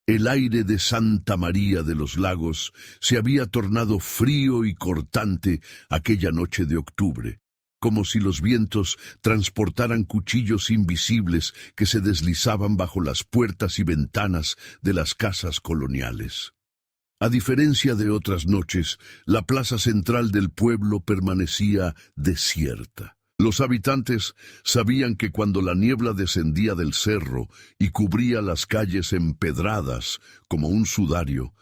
El aire de Santa María de los Lagos se había tornado frío y cortante aquella noche de octubre, como si los vientos transportaran cuchillos invisibles que se deslizaban bajo las puertas y ventanas de las casas coloniales. A diferencia de otras noches, la plaza central del pueblo permanecía desierta. Los habitantes sabían que cuando la niebla descendía del cerro y cubría las calles empedradas como un sudario,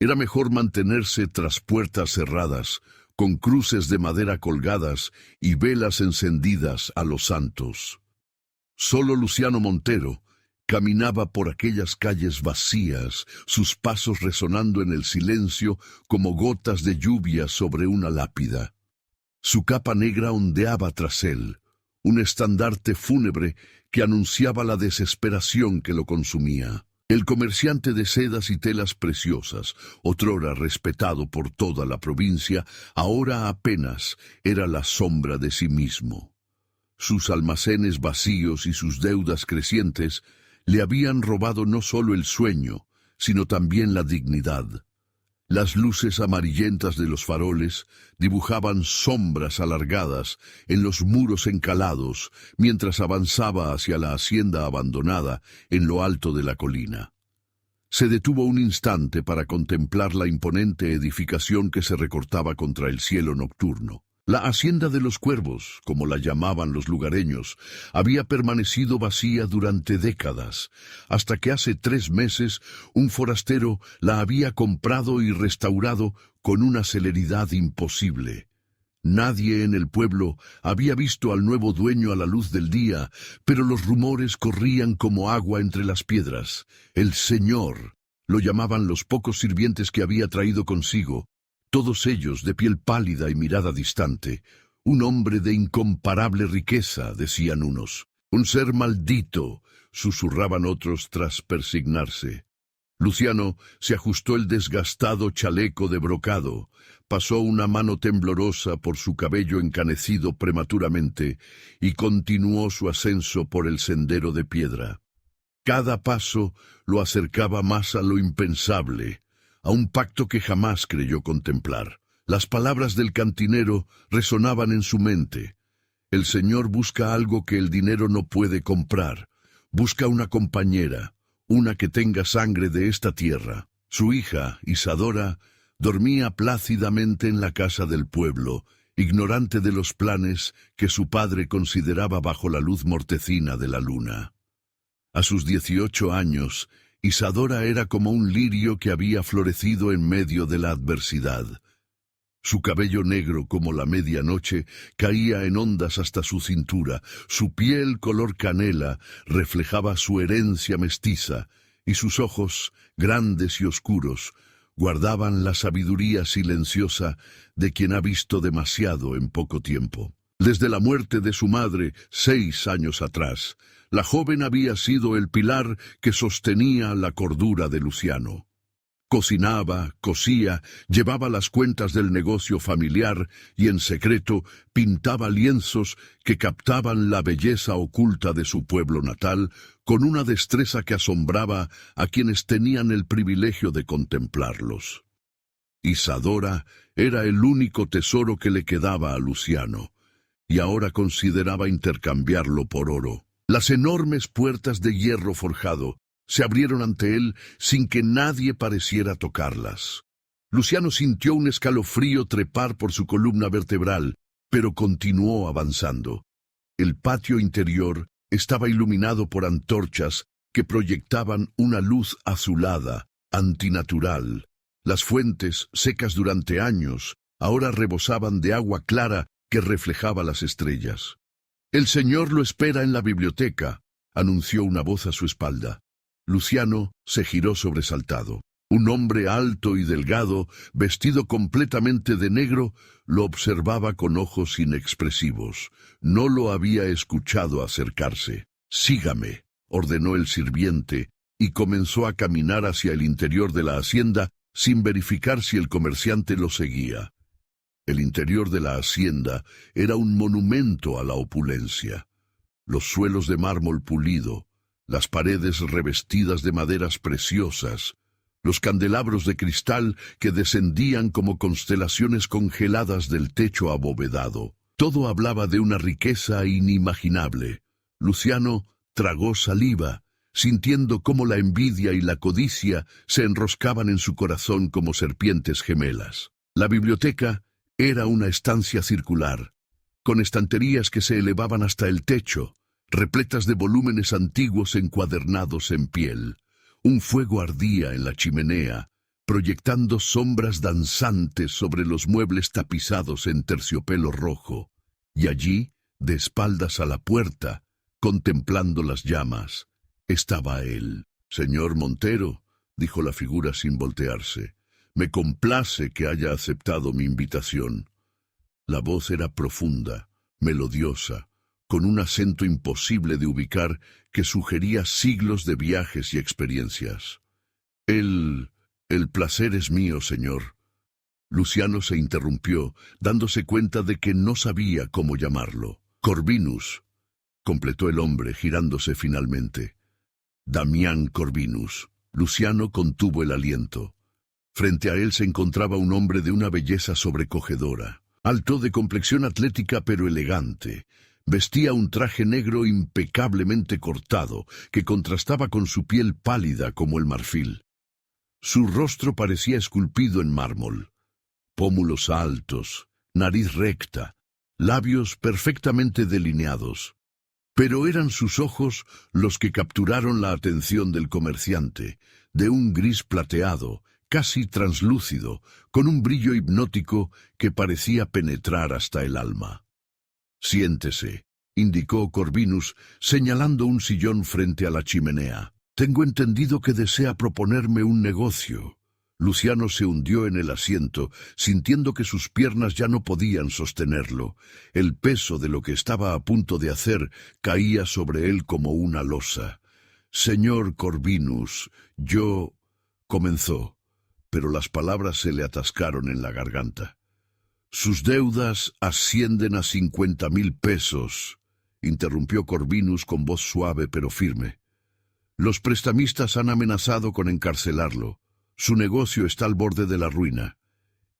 era mejor mantenerse tras puertas cerradas, con cruces de madera colgadas y velas encendidas a los santos. Solo Luciano Montero caminaba por aquellas calles vacías, sus pasos resonando en el silencio como gotas de lluvia sobre una lápida. Su capa negra ondeaba tras él, un estandarte fúnebre que anunciaba la desesperación que lo consumía. El comerciante de sedas y telas preciosas, otrora respetado por toda la provincia, ahora apenas era la sombra de sí mismo. Sus almacenes vacíos y sus deudas crecientes le habían robado no solo el sueño, sino también la dignidad. Las luces amarillentas de los faroles dibujaban sombras alargadas en los muros encalados mientras avanzaba hacia la hacienda abandonada en lo alto de la colina. Se detuvo un instante para contemplar la imponente edificación que se recortaba contra el cielo nocturno. La hacienda de los Cuervos, como la llamaban los lugareños, había permanecido vacía durante décadas, hasta que hace 3 meses un forastero la había comprado y restaurado con una celeridad imposible. Nadie en el pueblo había visto al nuevo dueño a la luz del día, pero los rumores corrían como agua entre las piedras. El Señor, lo llamaban los pocos sirvientes que había traído consigo, todos ellos de piel pálida y mirada distante. Un hombre de incomparable riqueza, decían unos. Un ser maldito, susurraban otros tras persignarse. Luciano se ajustó el desgastado chaleco de brocado, pasó una mano temblorosa por su cabello encanecido prematuramente y continuó su ascenso por el sendero de piedra. Cada paso lo acercaba más a lo impensable, a un pacto que jamás creyó contemplar. Las palabras del cantinero resonaban en su mente. El Señor busca algo que el dinero no puede comprar. Busca una compañera, una que tenga sangre de esta tierra. Su hija, Isadora, dormía plácidamente en la casa del pueblo, ignorante de los planes que su padre consideraba bajo la luz mortecina de la luna. A sus 18 años, Isadora era como un lirio que había florecido en medio de la adversidad. Su cabello negro como la medianoche caía en ondas hasta su cintura, su piel color canela reflejaba su herencia mestiza, y sus ojos, grandes y oscuros, guardaban la sabiduría silenciosa de quien ha visto demasiado en poco tiempo. Desde la muerte de su madre, 6 años atrás, la joven había sido el pilar que sostenía la cordura de Luciano. Cocinaba, cosía, llevaba las cuentas del negocio familiar y en secreto pintaba lienzos que captaban la belleza oculta de su pueblo natal con una destreza que asombraba a quienes tenían el privilegio de contemplarlos. Isadora era el único tesoro que le quedaba a Luciano, y ahora consideraba intercambiarlo por oro. Las enormes puertas de hierro forjado se abrieron ante él sin que nadie pareciera tocarlas. Luciano sintió un escalofrío trepar por su columna vertebral, pero continuó avanzando. El patio interior estaba iluminado por antorchas que proyectaban una luz azulada, antinatural. Las fuentes, secas durante años, ahora rebosaban de agua clara que reflejaba las estrellas. «El Señor lo espera en la biblioteca», anunció una voz a su espalda. Luciano se giró sobresaltado. Un hombre alto y delgado, vestido completamente de negro, lo observaba con ojos inexpresivos. No lo había escuchado acercarse. «Sígame», ordenó el sirviente, y comenzó a caminar hacia el interior de la hacienda sin verificar si el comerciante lo seguía. El interior de la hacienda era un monumento a la opulencia. Los suelos de mármol pulido, las paredes revestidas de maderas preciosas, los candelabros de cristal que descendían como constelaciones congeladas del techo abovedado. Todo hablaba de una riqueza inimaginable. Luciano tragó saliva, sintiendo cómo la envidia y la codicia se enroscaban en su corazón como serpientes gemelas. La biblioteca era una estancia circular, con estanterías que se elevaban hasta el techo, repletas de volúmenes antiguos encuadernados en piel. Un fuego ardía en la chimenea, proyectando sombras danzantes sobre los muebles tapizados en terciopelo rojo, y allí, de espaldas a la puerta, contemplando las llamas, estaba él. «Señor Montero», dijo la figura sin voltearse, «me complace que haya aceptado mi invitación». La voz era profunda, melodiosa, con un acento imposible de ubicar que sugería siglos de viajes y experiencias. El placer es mío, señor». Luciano se interrumpió, dándose cuenta de que no sabía cómo llamarlo. «Corvinus», completó el hombre, girándose finalmente. «Damián Corvinus». Luciano contuvo el aliento. Frente a él se encontraba un hombre de una belleza sobrecogedora, alto, de complexión atlética pero elegante. Vestía un traje negro impecablemente cortado, que contrastaba con su piel pálida como el marfil. Su rostro parecía esculpido en mármol. Pómulos altos, nariz recta, labios perfectamente delineados. Pero eran sus ojos los que capturaron la atención del comerciante, de un gris plateado, casi translúcido, con un brillo hipnótico que parecía penetrar hasta el alma. «Siéntese», indicó Corvinus, señalando un sillón frente a la chimenea. «Tengo entendido que desea proponerme un negocio». Luciano se hundió en el asiento, sintiendo que sus piernas ya no podían sostenerlo. El peso de lo que estaba a punto de hacer caía sobre él como una losa. «Señor Corvinus, yo...» comenzó, pero las palabras se le atascaron en la garganta. «Sus deudas ascienden a 50,000 pesos», interrumpió Corvinus con voz suave pero firme. «Los prestamistas han amenazado con encarcelarlo. Su negocio está al borde de la ruina.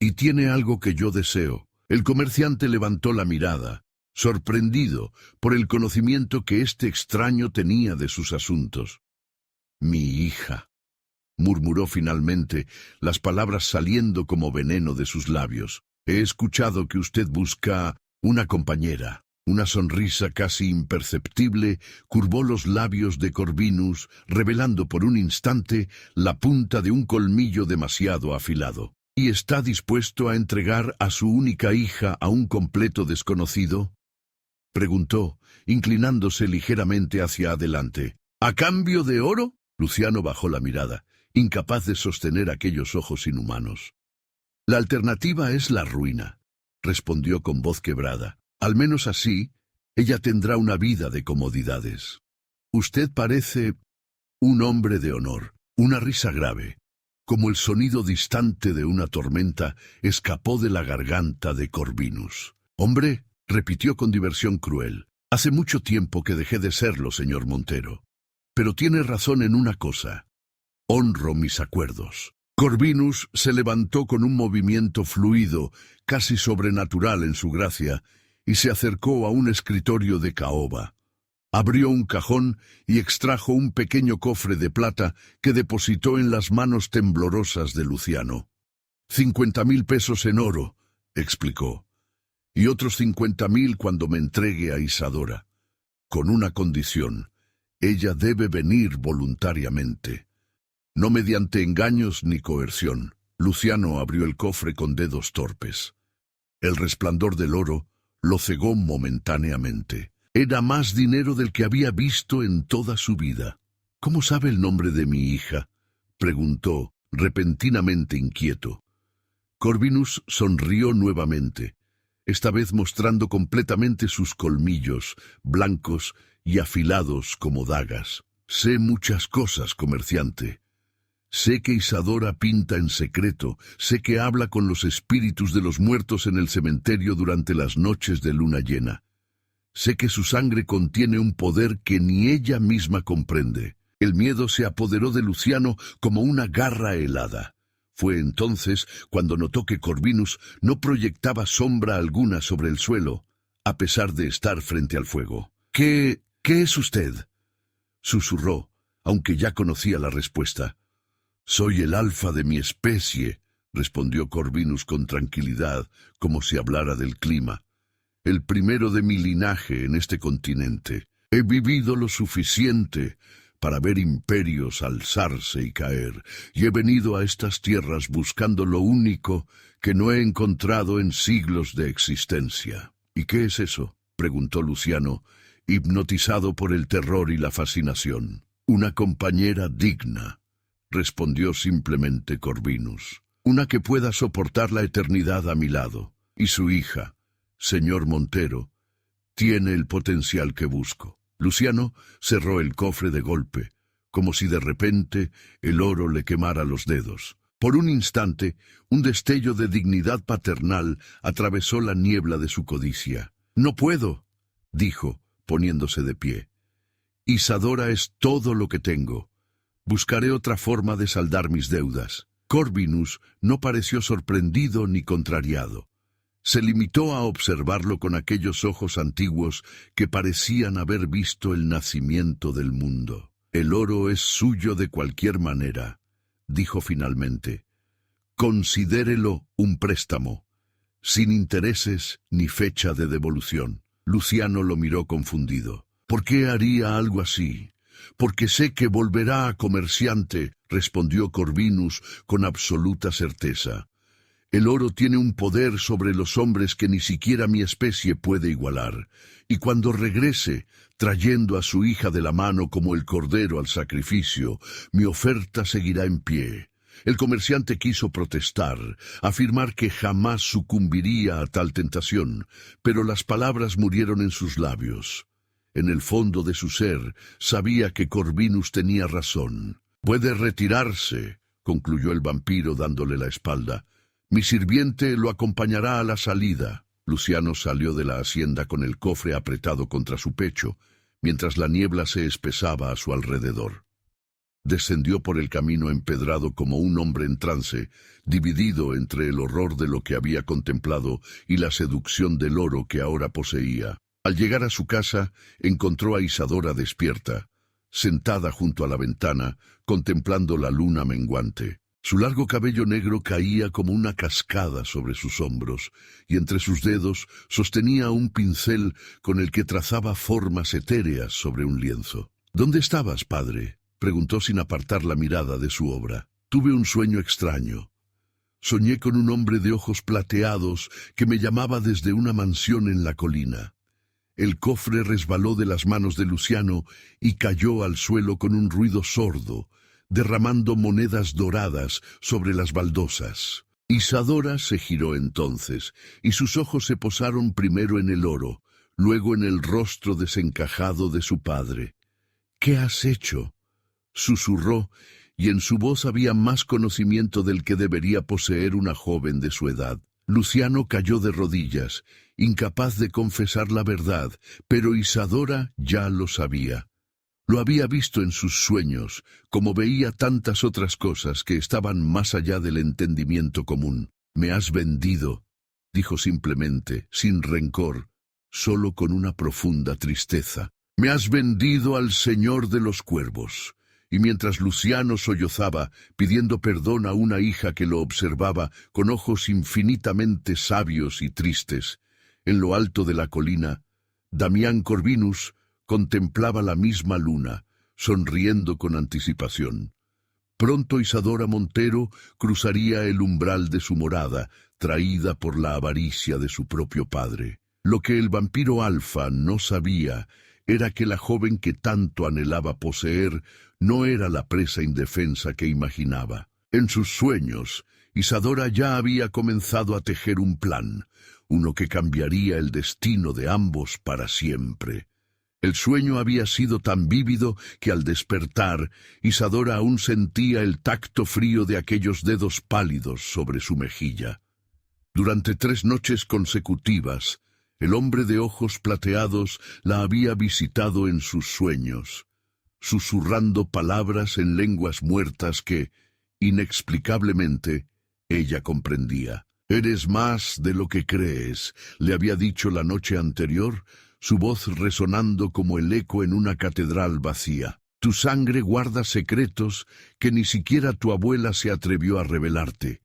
Y tiene algo que yo deseo». El comerciante levantó la mirada, sorprendido por el conocimiento que este extraño tenía de sus asuntos. «Mi hija», murmuró finalmente, las palabras saliendo como veneno de sus labios. «He escuchado que usted busca una compañera». Una sonrisa casi imperceptible curvó los labios de Corvinus, revelando por un instante la punta de un colmillo demasiado afilado. «¿Y está dispuesto a entregar a su única hija a un completo desconocido?», preguntó, inclinándose ligeramente hacia adelante. «¿A cambio de oro?». Luciano bajó la mirada, incapaz de sostener aquellos ojos inhumanos. «La alternativa es la ruina», respondió con voz quebrada. «Al menos así, ella tendrá una vida de comodidades. Usted parece un hombre de honor». Una risa grave, como el sonido distante de una tormenta, escapó de la garganta de Corvinus. «Hombre», repitió con diversión cruel, «hace mucho tiempo que dejé de serlo, señor Montero. Pero tiene razón en una cosa. Honro mis acuerdos». Corvinus se levantó con un movimiento fluido, casi sobrenatural en su gracia, y se acercó a un escritorio de caoba. Abrió un cajón y extrajo un pequeño cofre de plata que depositó en las manos temblorosas de Luciano. 50,000 pesos en oro, explicó, y otros 50,000 cuando me entregue a Isadora. Con una condición: ella debe venir voluntariamente. No mediante engaños ni coerción. Luciano abrió el cofre con dedos torpes. El resplandor del oro lo cegó momentáneamente. Era más dinero del que había visto en toda su vida. «¿Cómo sabe el nombre de mi hija?», preguntó, repentinamente inquieto. Corvinus sonrió nuevamente, esta vez mostrando completamente sus colmillos, blancos y afilados como dagas. «Sé muchas cosas, comerciante. Sé que Isadora pinta en secreto, sé que habla con los espíritus de los muertos en el cementerio durante las noches de luna llena. Sé que su sangre contiene un poder que ni ella misma comprende. El miedo se apoderó de Luciano como una garra helada. Fue entonces cuando notó que Corvinus no proyectaba sombra alguna sobre el suelo, a pesar de estar frente al fuego. ¿Qué es usted?, susurró, aunque ya conocía la respuesta. «Soy el alfa de mi especie», respondió Corvinus con tranquilidad, como si hablara del clima. «El primero de mi linaje en este continente. He vivido lo suficiente para ver imperios alzarse y caer, y he venido a estas tierras buscando lo único que no he encontrado en siglos de existencia». «¿Y qué es eso?», preguntó Luciano, hipnotizado por el terror y la fascinación. «Una compañera digna», respondió simplemente Corvinus. «Una que pueda soportar la eternidad a mi lado. Y su hija, señor Montero, tiene el potencial que busco». Luciano cerró el cofre de golpe, como si de repente el oro le quemara los dedos. Por un instante, un destello de dignidad paternal atravesó la niebla de su codicia. «No puedo», dijo, poniéndose de pie. «Isadora es todo lo que tengo. Buscaré otra forma de saldar mis deudas». Corvinus no pareció sorprendido ni contrariado. Se limitó a observarlo con aquellos ojos antiguos que parecían haber visto el nacimiento del mundo. «El oro es suyo de cualquier manera», dijo finalmente. «Considérelo un préstamo, sin intereses ni fecha de devolución». Luciano lo miró confundido. «¿Por qué haría algo así?». «Porque sé que volverá a comerciante», respondió Corvinus con absoluta certeza. «El oro tiene un poder sobre los hombres que ni siquiera mi especie puede igualar, y cuando regrese, trayendo a su hija de la mano como el cordero al sacrificio, mi oferta seguirá en pie». El comerciante quiso protestar, afirmar que jamás sucumbiría a tal tentación, pero las palabras murieron en sus labios. En el fondo de su ser, sabía que Corvinus tenía razón. «Puede retirarse», concluyó el vampiro dándole la espalda. «Mi sirviente lo acompañará a la salida». Luciano salió de la hacienda con el cofre apretado contra su pecho, mientras la niebla se espesaba a su alrededor. Descendió por el camino empedrado como un hombre en trance, dividido entre el horror de lo que había contemplado y la seducción del oro que ahora poseía. Al llegar a su casa, encontró a Isadora despierta, sentada junto a la ventana, contemplando la luna menguante. Su largo cabello negro caía como una cascada sobre sus hombros, y entre sus dedos sostenía un pincel con el que trazaba formas etéreas sobre un lienzo. «¿Dónde estabas, padre?», preguntó sin apartar la mirada de su obra. «Tuve un sueño extraño. Soñé con un hombre de ojos plateados que me llamaba desde una mansión en la colina». El cofre resbaló de las manos de Luciano y cayó al suelo con un ruido sordo, derramando monedas doradas sobre las baldosas. Isadora se giró entonces, y sus ojos se posaron primero en el oro, luego en el rostro desencajado de su padre. «¿Qué has hecho?», susurró, y en su voz había más conocimiento del que debería poseer una joven de su edad. Luciano cayó de rodillas, incapaz de confesar la verdad, pero Isadora ya lo sabía. Lo había visto en sus sueños, como veía tantas otras cosas que estaban más allá del entendimiento común. «Me has vendido», dijo simplemente, sin rencor, solo con una profunda tristeza. «Me has vendido al Señor de los Cuervos». Y mientras Luciano sollozaba, pidiendo perdón a una hija que lo observaba con ojos infinitamente sabios y tristes, en lo alto de la colina, Damián Corvinus contemplaba la misma luna, sonriendo con anticipación. Pronto Isadora Montero cruzaría el umbral de su morada, traída por la avaricia de su propio padre. Lo que el vampiro alfa no sabía era que la joven que tanto anhelaba poseer no era la presa indefensa que imaginaba. En sus sueños, Isadora ya había comenzado a tejer un plan, uno que cambiaría el destino de ambos para siempre. El sueño había sido tan vívido que al despertar, Isadora aún sentía el tacto frío de aquellos dedos pálidos sobre su mejilla. Durante 3 noches consecutivas, El hombre de ojos plateados la había visitado en sus sueños, susurrando palabras en lenguas muertas que, inexplicablemente, ella comprendía. «Eres más de lo que crees», le había dicho la noche anterior, su voz resonando como el eco en una catedral vacía. «Tu sangre guarda secretos que ni siquiera tu abuela se atrevió a revelarte».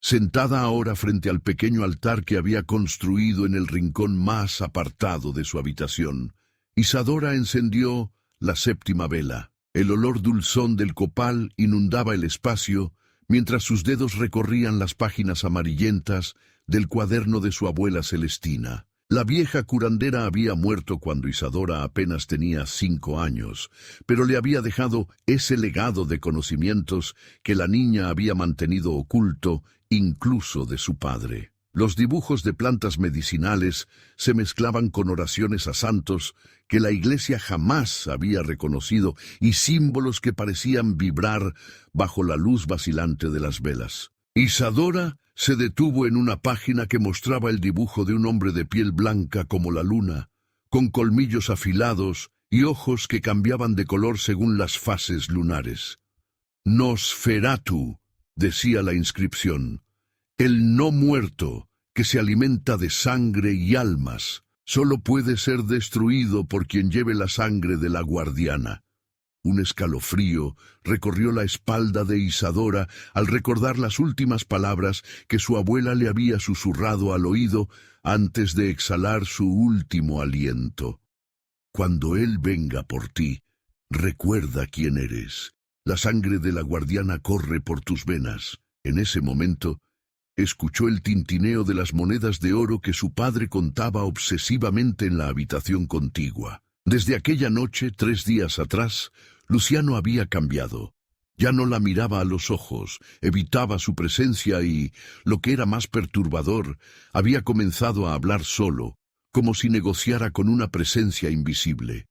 Sentada ahora frente al pequeño altar que había construido en el rincón más apartado de su habitación, Isadora encendió la séptima vela. El olor dulzón del copal inundaba el espacio, mientras sus dedos recorrían las páginas amarillentas del cuaderno de su abuela Celestina. La vieja curandera había muerto cuando Isadora apenas tenía 5 años, pero le había dejado ese legado de conocimientos que la niña había mantenido oculto incluso de su padre. Los dibujos de plantas medicinales se mezclaban con oraciones a santos que la Iglesia jamás había reconocido y símbolos que parecían vibrar bajo la luz vacilante de las velas. Isadora se detuvo en una página que mostraba el dibujo de un hombre de piel blanca como la luna, con colmillos afilados y ojos que cambiaban de color según las fases lunares. Nosferatu, decía la inscripción, el no muerto, que se alimenta de sangre y almas, solo puede ser destruido por quien lleve la sangre de la guardiana. Un escalofrío recorrió la espalda de Isadora al recordar las últimas palabras que su abuela le había susurrado al oído antes de exhalar su último aliento. Cuando él venga por ti, recuerda quién eres. La sangre de la guardiana corre por tus venas. En ese momento, escuchó el tintineo de las monedas de oro que su padre contaba obsesivamente en la habitación contigua. Desde aquella noche, 3 días atrás, Luciano había cambiado. Ya no la miraba a los ojos, evitaba su presencia y, lo que era más perturbador, había comenzado a hablar solo, como si negociara con una presencia invisible.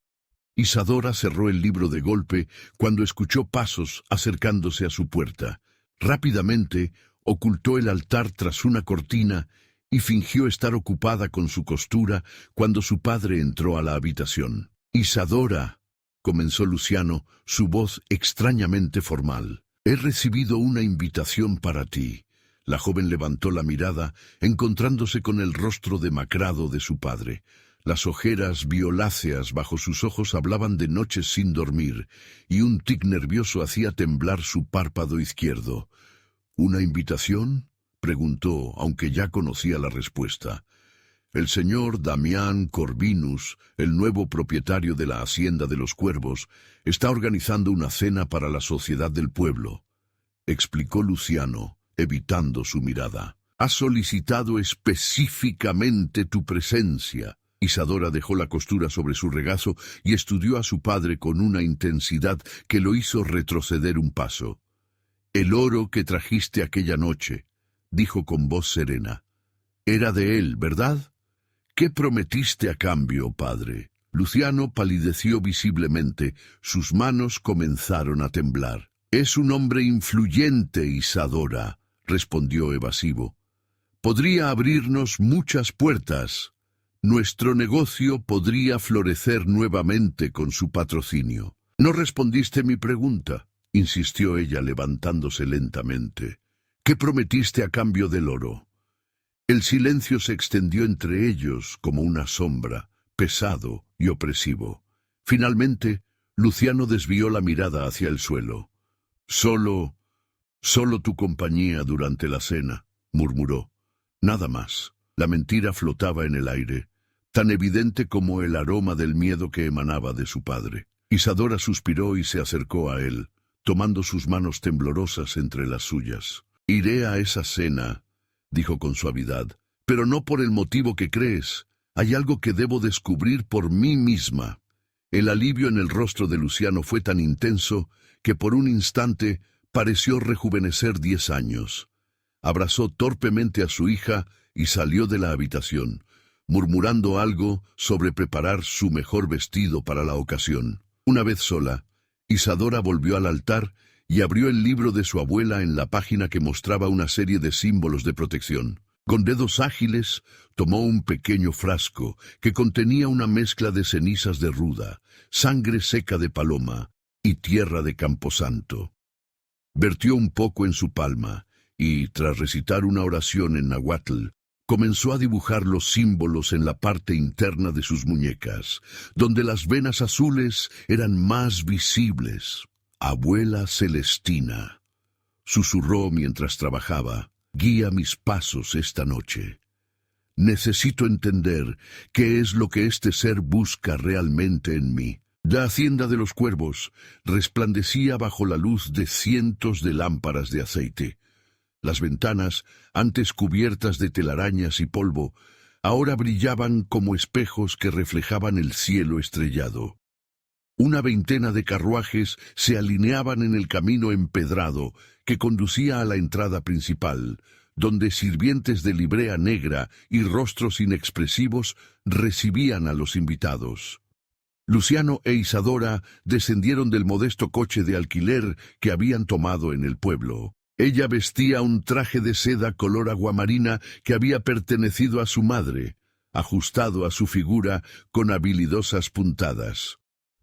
Isadora cerró el libro de golpe cuando escuchó pasos acercándose a su puerta. Rápidamente, ocultó el altar tras una cortina y fingió estar ocupada con su costura cuando su padre entró a la habitación. «Isadora», comenzó Luciano, su voz extrañamente formal, «he recibido una invitación para ti». La joven levantó la mirada, encontrándose con el rostro demacrado de su padre. Las ojeras violáceas bajo sus ojos hablaban de noches sin dormir, y un tic nervioso hacía temblar su párpado izquierdo. «¿Una invitación?», preguntó, aunque ya conocía la respuesta. «El señor Damián Corvinus, el nuevo propietario de la Hacienda de los Cuervos, está organizando una cena para la sociedad del pueblo», explicó Luciano, evitando su mirada. «Ha solicitado específicamente tu presencia». Isadora dejó la costura sobre su regazo y estudió a su padre con una intensidad que lo hizo retroceder un paso. «El oro que trajiste aquella noche», dijo con voz serena, «era de él, ¿verdad? ¿Qué prometiste a cambio, padre?» Luciano palideció visiblemente, sus manos comenzaron a temblar. «Es un hombre influyente, Isadora», respondió evasivo. «Podría abrirnos muchas puertas. Nuestro negocio podría florecer nuevamente con su patrocinio». «No respondiste mi pregunta», insistió ella levantándose lentamente. «¿Qué prometiste a cambio del oro?» El silencio se extendió entre ellos como una sombra, pesado y opresivo. Finalmente, Luciano desvió la mirada hacia el suelo. Solo tu compañía durante la cena», murmuró. «Nada más». La mentira flotaba en el aire, tan evidente como el aroma del miedo que emanaba de su padre. Isadora suspiró y se acercó a él, tomando sus manos temblorosas entre las suyas. «Iré a esa cena», dijo con suavidad, «pero no por el motivo que crees. Hay algo que debo descubrir por mí misma». El alivio en el rostro de Luciano fue tan intenso que por un instante pareció rejuvenecer 10 años. Abrazó torpemente a su hija y salió de la habitación, murmurando algo sobre preparar su mejor vestido para la ocasión. Una vez sola, Isadora volvió al altar y abrió el libro de su abuela en la página que mostraba una serie de símbolos de protección. Con dedos ágiles, tomó un pequeño frasco que contenía una mezcla de cenizas de ruda, sangre seca de paloma y tierra de camposanto. Vertió un poco en su palma y, tras recitar una oración en náhuatl, comenzó a dibujar los símbolos en la parte interna de sus muñecas, donde las venas azules eran más visibles. «Abuela Celestina», susurró mientras trabajaba, «guía mis pasos esta noche. Necesito entender qué es lo que este ser busca realmente en mí». La hacienda de los cuervos resplandecía bajo la luz de cientos de lámparas de aceite. Las ventanas, antes cubiertas de telarañas y polvo, ahora brillaban como espejos que reflejaban el cielo estrellado. Una veintena de carruajes se alineaban en el camino empedrado que conducía a la entrada principal, donde sirvientes de librea negra y rostros inexpresivos recibían a los invitados. Luciano e Isadora descendieron del modesto coche de alquiler que habían tomado en el pueblo. Ella vestía un traje de seda color aguamarina que había pertenecido a su madre, ajustado a su figura con habilidosas puntadas.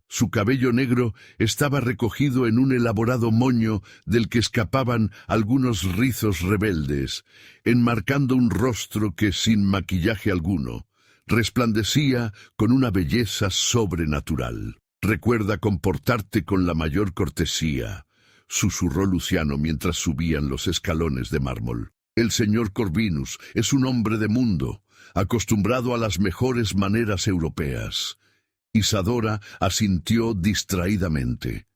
Su cabello negro estaba recogido en un elaborado moño del que escapaban algunos rizos rebeldes, enmarcando un rostro que, sin maquillaje alguno, resplandecía con una belleza sobrenatural. «Recuerda comportarte con la mayor cortesía», susurró Luciano mientras subían los escalones de mármol. «El señor Corvinus es un hombre de mundo, acostumbrado a las mejores maneras europeas». Isadora asintió distraídamente.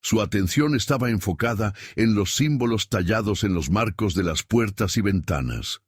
Su atención estaba enfocada en los símbolos tallados en los marcos de las puertas y ventanas.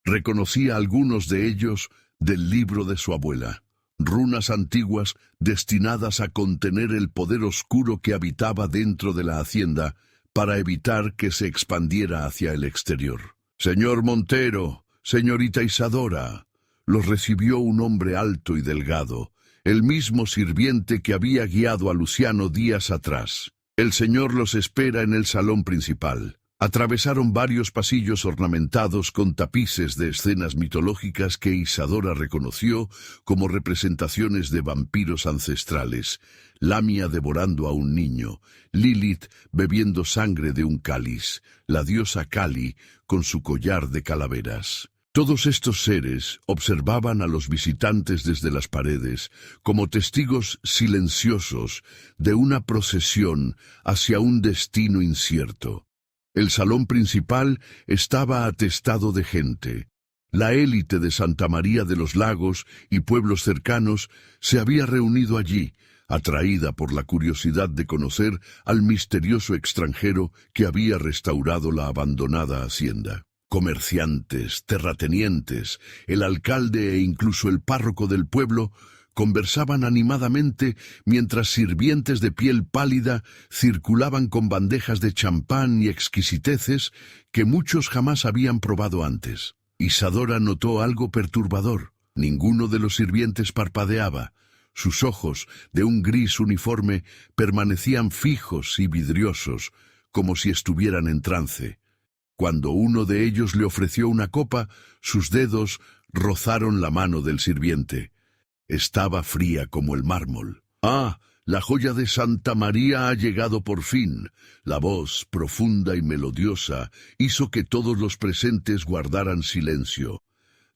Reconocía algunos de ellos del libro de su abuela, runas antiguas destinadas a contener el poder oscuro que habitaba dentro de la hacienda para evitar que se expandiera hacia el exterior. «Señor Montero, señorita Isadora», los recibió un hombre alto y delgado, el mismo sirviente que había guiado a Luciano días atrás. «El señor los espera en el salón principal». Atravesaron varios pasillos ornamentados con tapices de escenas mitológicas que Isadora reconoció como representaciones de vampiros ancestrales, Lamia devorando a un niño, Lilith bebiendo sangre de un cáliz, la diosa Kali con su collar de calaveras. Todos estos seres observaban a los visitantes desde las paredes como testigos silenciosos de una procesión hacia un destino incierto. El salón principal estaba atestado de gente. La élite de Santa María de los Lagos y pueblos cercanos se había reunido allí, atraída por la curiosidad de conocer al misterioso extranjero que había restaurado la abandonada hacienda. Comerciantes, terratenientes, el alcalde e incluso el párroco del pueblo conversaban animadamente mientras sirvientes de piel pálida circulaban con bandejas de champán y exquisiteces que muchos jamás habían probado antes. Isadora notó algo perturbador. Ninguno de los sirvientes parpadeaba. Sus ojos, de un gris uniforme, permanecían fijos y vidriosos, como si estuvieran en trance. Cuando uno de ellos le ofreció una copa, sus dedos rozaron la mano del sirviente. Estaba fría como el mármol. «Ah, la joya de Santa María ha llegado por fin». La voz, profunda y melodiosa, hizo que todos los presentes guardaran silencio.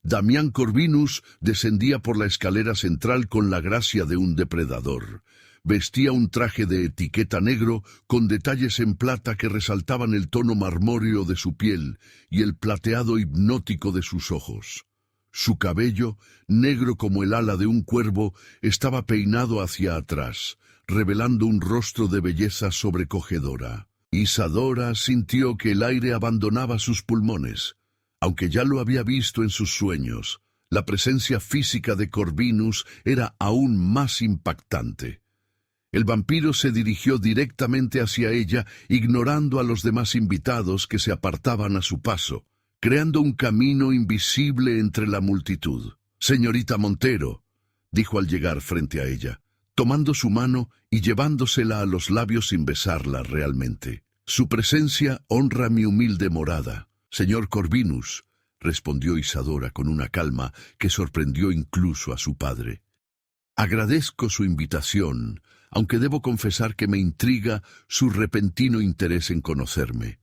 Damián Corvinus descendía por la escalera central con la gracia de un depredador. Vestía un traje de etiqueta negro con detalles en plata que resaltaban el tono marmóreo de su piel y el plateado hipnótico de sus ojos. Su cabello, negro como el ala de un cuervo, estaba peinado hacia atrás, revelando un rostro de belleza sobrecogedora. Isadora sintió que el aire abandonaba sus pulmones. Aunque ya lo había visto en sus sueños, la presencia física de Corvinus era aún más impactante. El vampiro se dirigió directamente hacia ella, ignorando a los demás invitados que se apartaban a su paso, creando un camino invisible entre la multitud. «Señorita Montero», dijo al llegar frente a ella, tomando su mano y llevándosela a los labios sin besarla realmente. «Su presencia honra mi humilde morada. Señor Corvinus, respondió Isadora con una calma que sorprendió incluso a su padre. Agradezco su invitación, aunque debo confesar que me intriga su repentino interés en conocerme.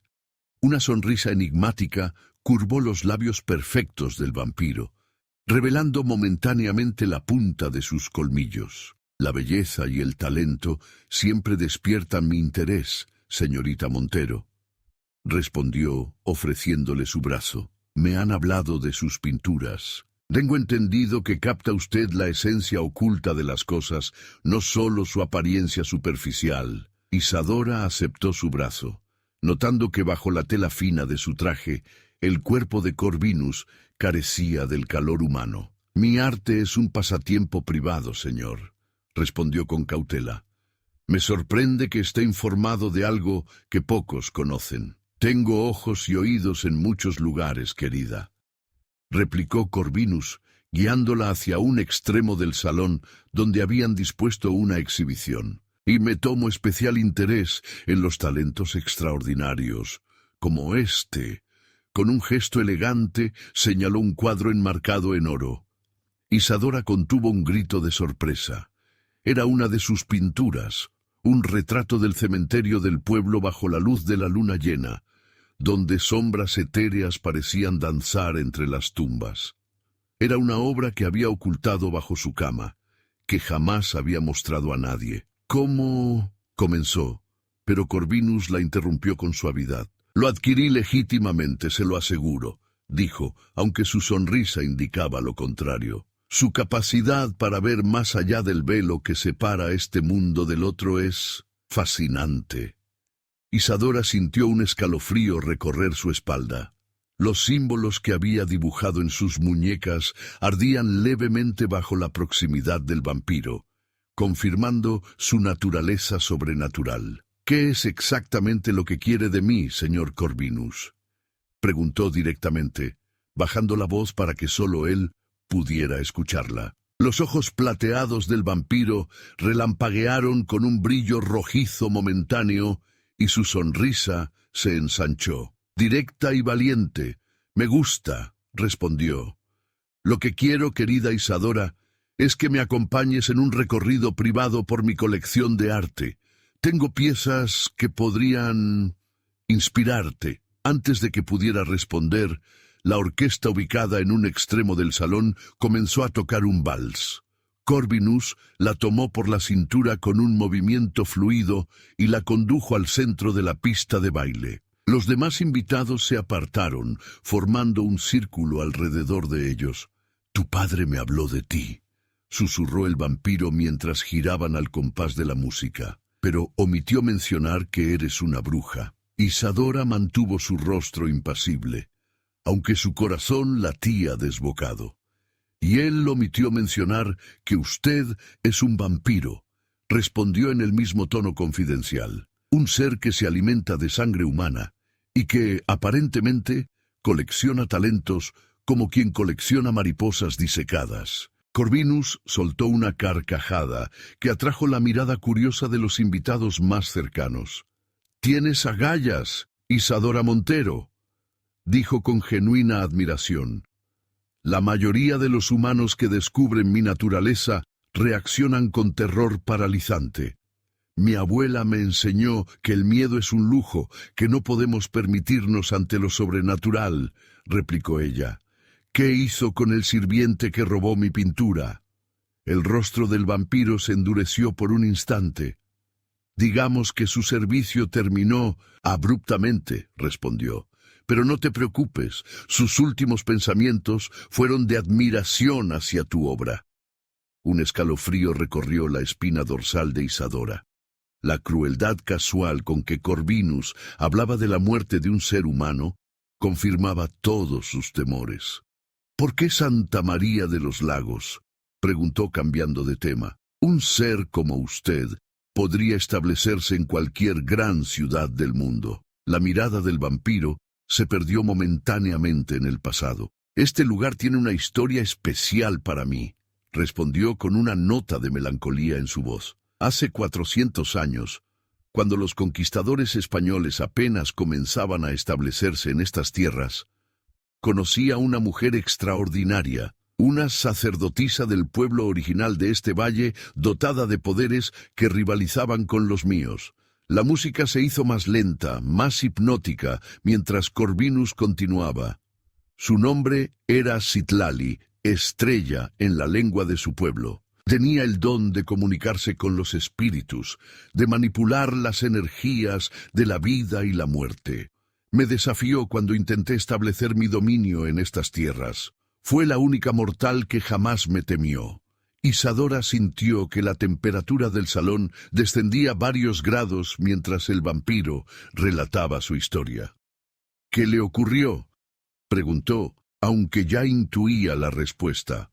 Una sonrisa enigmática curvó los labios perfectos del vampiro, revelando momentáneamente la punta de sus colmillos. La belleza y el talento siempre despiertan mi interés, señorita Montero, respondió, ofreciéndole su brazo. Me han hablado de sus pinturas. Tengo entendido que capta usted la esencia oculta de las cosas, no solo su apariencia superficial. Isadora aceptó su brazo, notando que bajo la tela fina de su traje, el cuerpo de Corvinus carecía del calor humano. Mi arte es un pasatiempo privado, señor, respondió con cautela. Me sorprende que esté informado de algo que pocos conocen. Tengo ojos y oídos en muchos lugares, querida, replicó Corvinus, guiándola hacia un extremo del salón donde habían dispuesto una exhibición. Y me tomo especial interés en los talentos extraordinarios, como este. Con un gesto elegante señaló un cuadro enmarcado en oro. Isadora contuvo un grito de sorpresa. Era una de sus pinturas, un retrato del cementerio del pueblo bajo la luz de la luna llena, donde sombras etéreas parecían danzar entre las tumbas. Era una obra que había ocultado bajo su cama, que jamás había mostrado a nadie. ¿Cómo? Comenzó, pero Corvinus la interrumpió con suavidad. Lo adquirí legítimamente, se lo aseguro, dijo, aunque su sonrisa indicaba lo contrario. Su capacidad para ver más allá del velo que separa este mundo del otro es fascinante. Isadora sintió un escalofrío recorrer su espalda. Los símbolos que había dibujado en sus muñecas ardían levemente bajo la proximidad del vampiro, confirmando su naturaleza sobrenatural. ¿Qué es exactamente lo que quiere de mí, señor Corvinus?, preguntó directamente, bajando la voz para que solo él pudiera escucharla. Los ojos plateados del vampiro relampaguearon con un brillo rojizo momentáneo y su sonrisa se ensanchó. Directa y valiente. Me gusta, respondió. Lo que quiero, querida Isadora, es que me acompañes en un recorrido privado por mi colección de arte. Tengo piezas que podrían inspirarte. Antes de que pudiera responder, la orquesta ubicada en un extremo del salón comenzó a tocar un vals. Corvinus la tomó por la cintura con un movimiento fluido y la condujo al centro de la pista de baile. Los demás invitados se apartaron, formando un círculo alrededor de ellos. «Tu padre me habló de ti», susurró el vampiro mientras giraban al compás de la música, pero omitió mencionar que eres una bruja. Isadora mantuvo su rostro impasible, aunque su corazón latía desbocado. Y él omitió mencionar que usted es un vampiro, respondió en el mismo tono confidencial. Un ser que se alimenta de sangre humana y que, aparentemente, colecciona talentos como quien colecciona mariposas disecadas. Corvinus soltó una carcajada que atrajo la mirada curiosa de los invitados más cercanos. «Tienes agallas, Isadora Montero», dijo con genuina admiración. «La mayoría de los humanos que descubren mi naturaleza reaccionan con terror paralizante. Mi abuela me enseñó que el miedo es un lujo que no podemos permitirnos ante lo sobrenatural», replicó ella. «¿Qué hizo con el sirviente que robó mi pintura?» El rostro del vampiro se endureció por un instante. «Digamos que su servicio terminó abruptamente», respondió. «Pero no te preocupes, sus últimos pensamientos fueron de admiración hacia tu obra». Un escalofrío recorrió la espina dorsal de Isadora. La crueldad casual con que Corvinus hablaba de la muerte de un ser humano confirmaba todos sus temores. «¿Por qué Santa María de los Lagos?», preguntó cambiando de tema. «Un ser como usted podría establecerse en cualquier gran ciudad del mundo». La mirada del vampiro se perdió momentáneamente en el pasado. «Este lugar tiene una historia especial para mí», respondió con una nota de melancolía en su voz. «Hace 400 años, cuando los conquistadores españoles apenas comenzaban a establecerse en estas tierras, conocí a una mujer extraordinaria, una sacerdotisa del pueblo original de este valle, dotada de poderes que rivalizaban con los míos. La música se hizo más lenta, más hipnótica, mientras Corvinus continuaba. Su nombre era Citlali, estrella en la lengua de su pueblo. Tenía el don de comunicarse con los espíritus, de manipular las energías de la vida y la muerte. Me desafió cuando intenté establecer mi dominio en estas tierras. Fue la única mortal que jamás me temió. Isadora sintió que la temperatura del salón descendía varios grados mientras el vampiro relataba su historia. ¿Qué le ocurrió?, preguntó, aunque ya intuía la respuesta.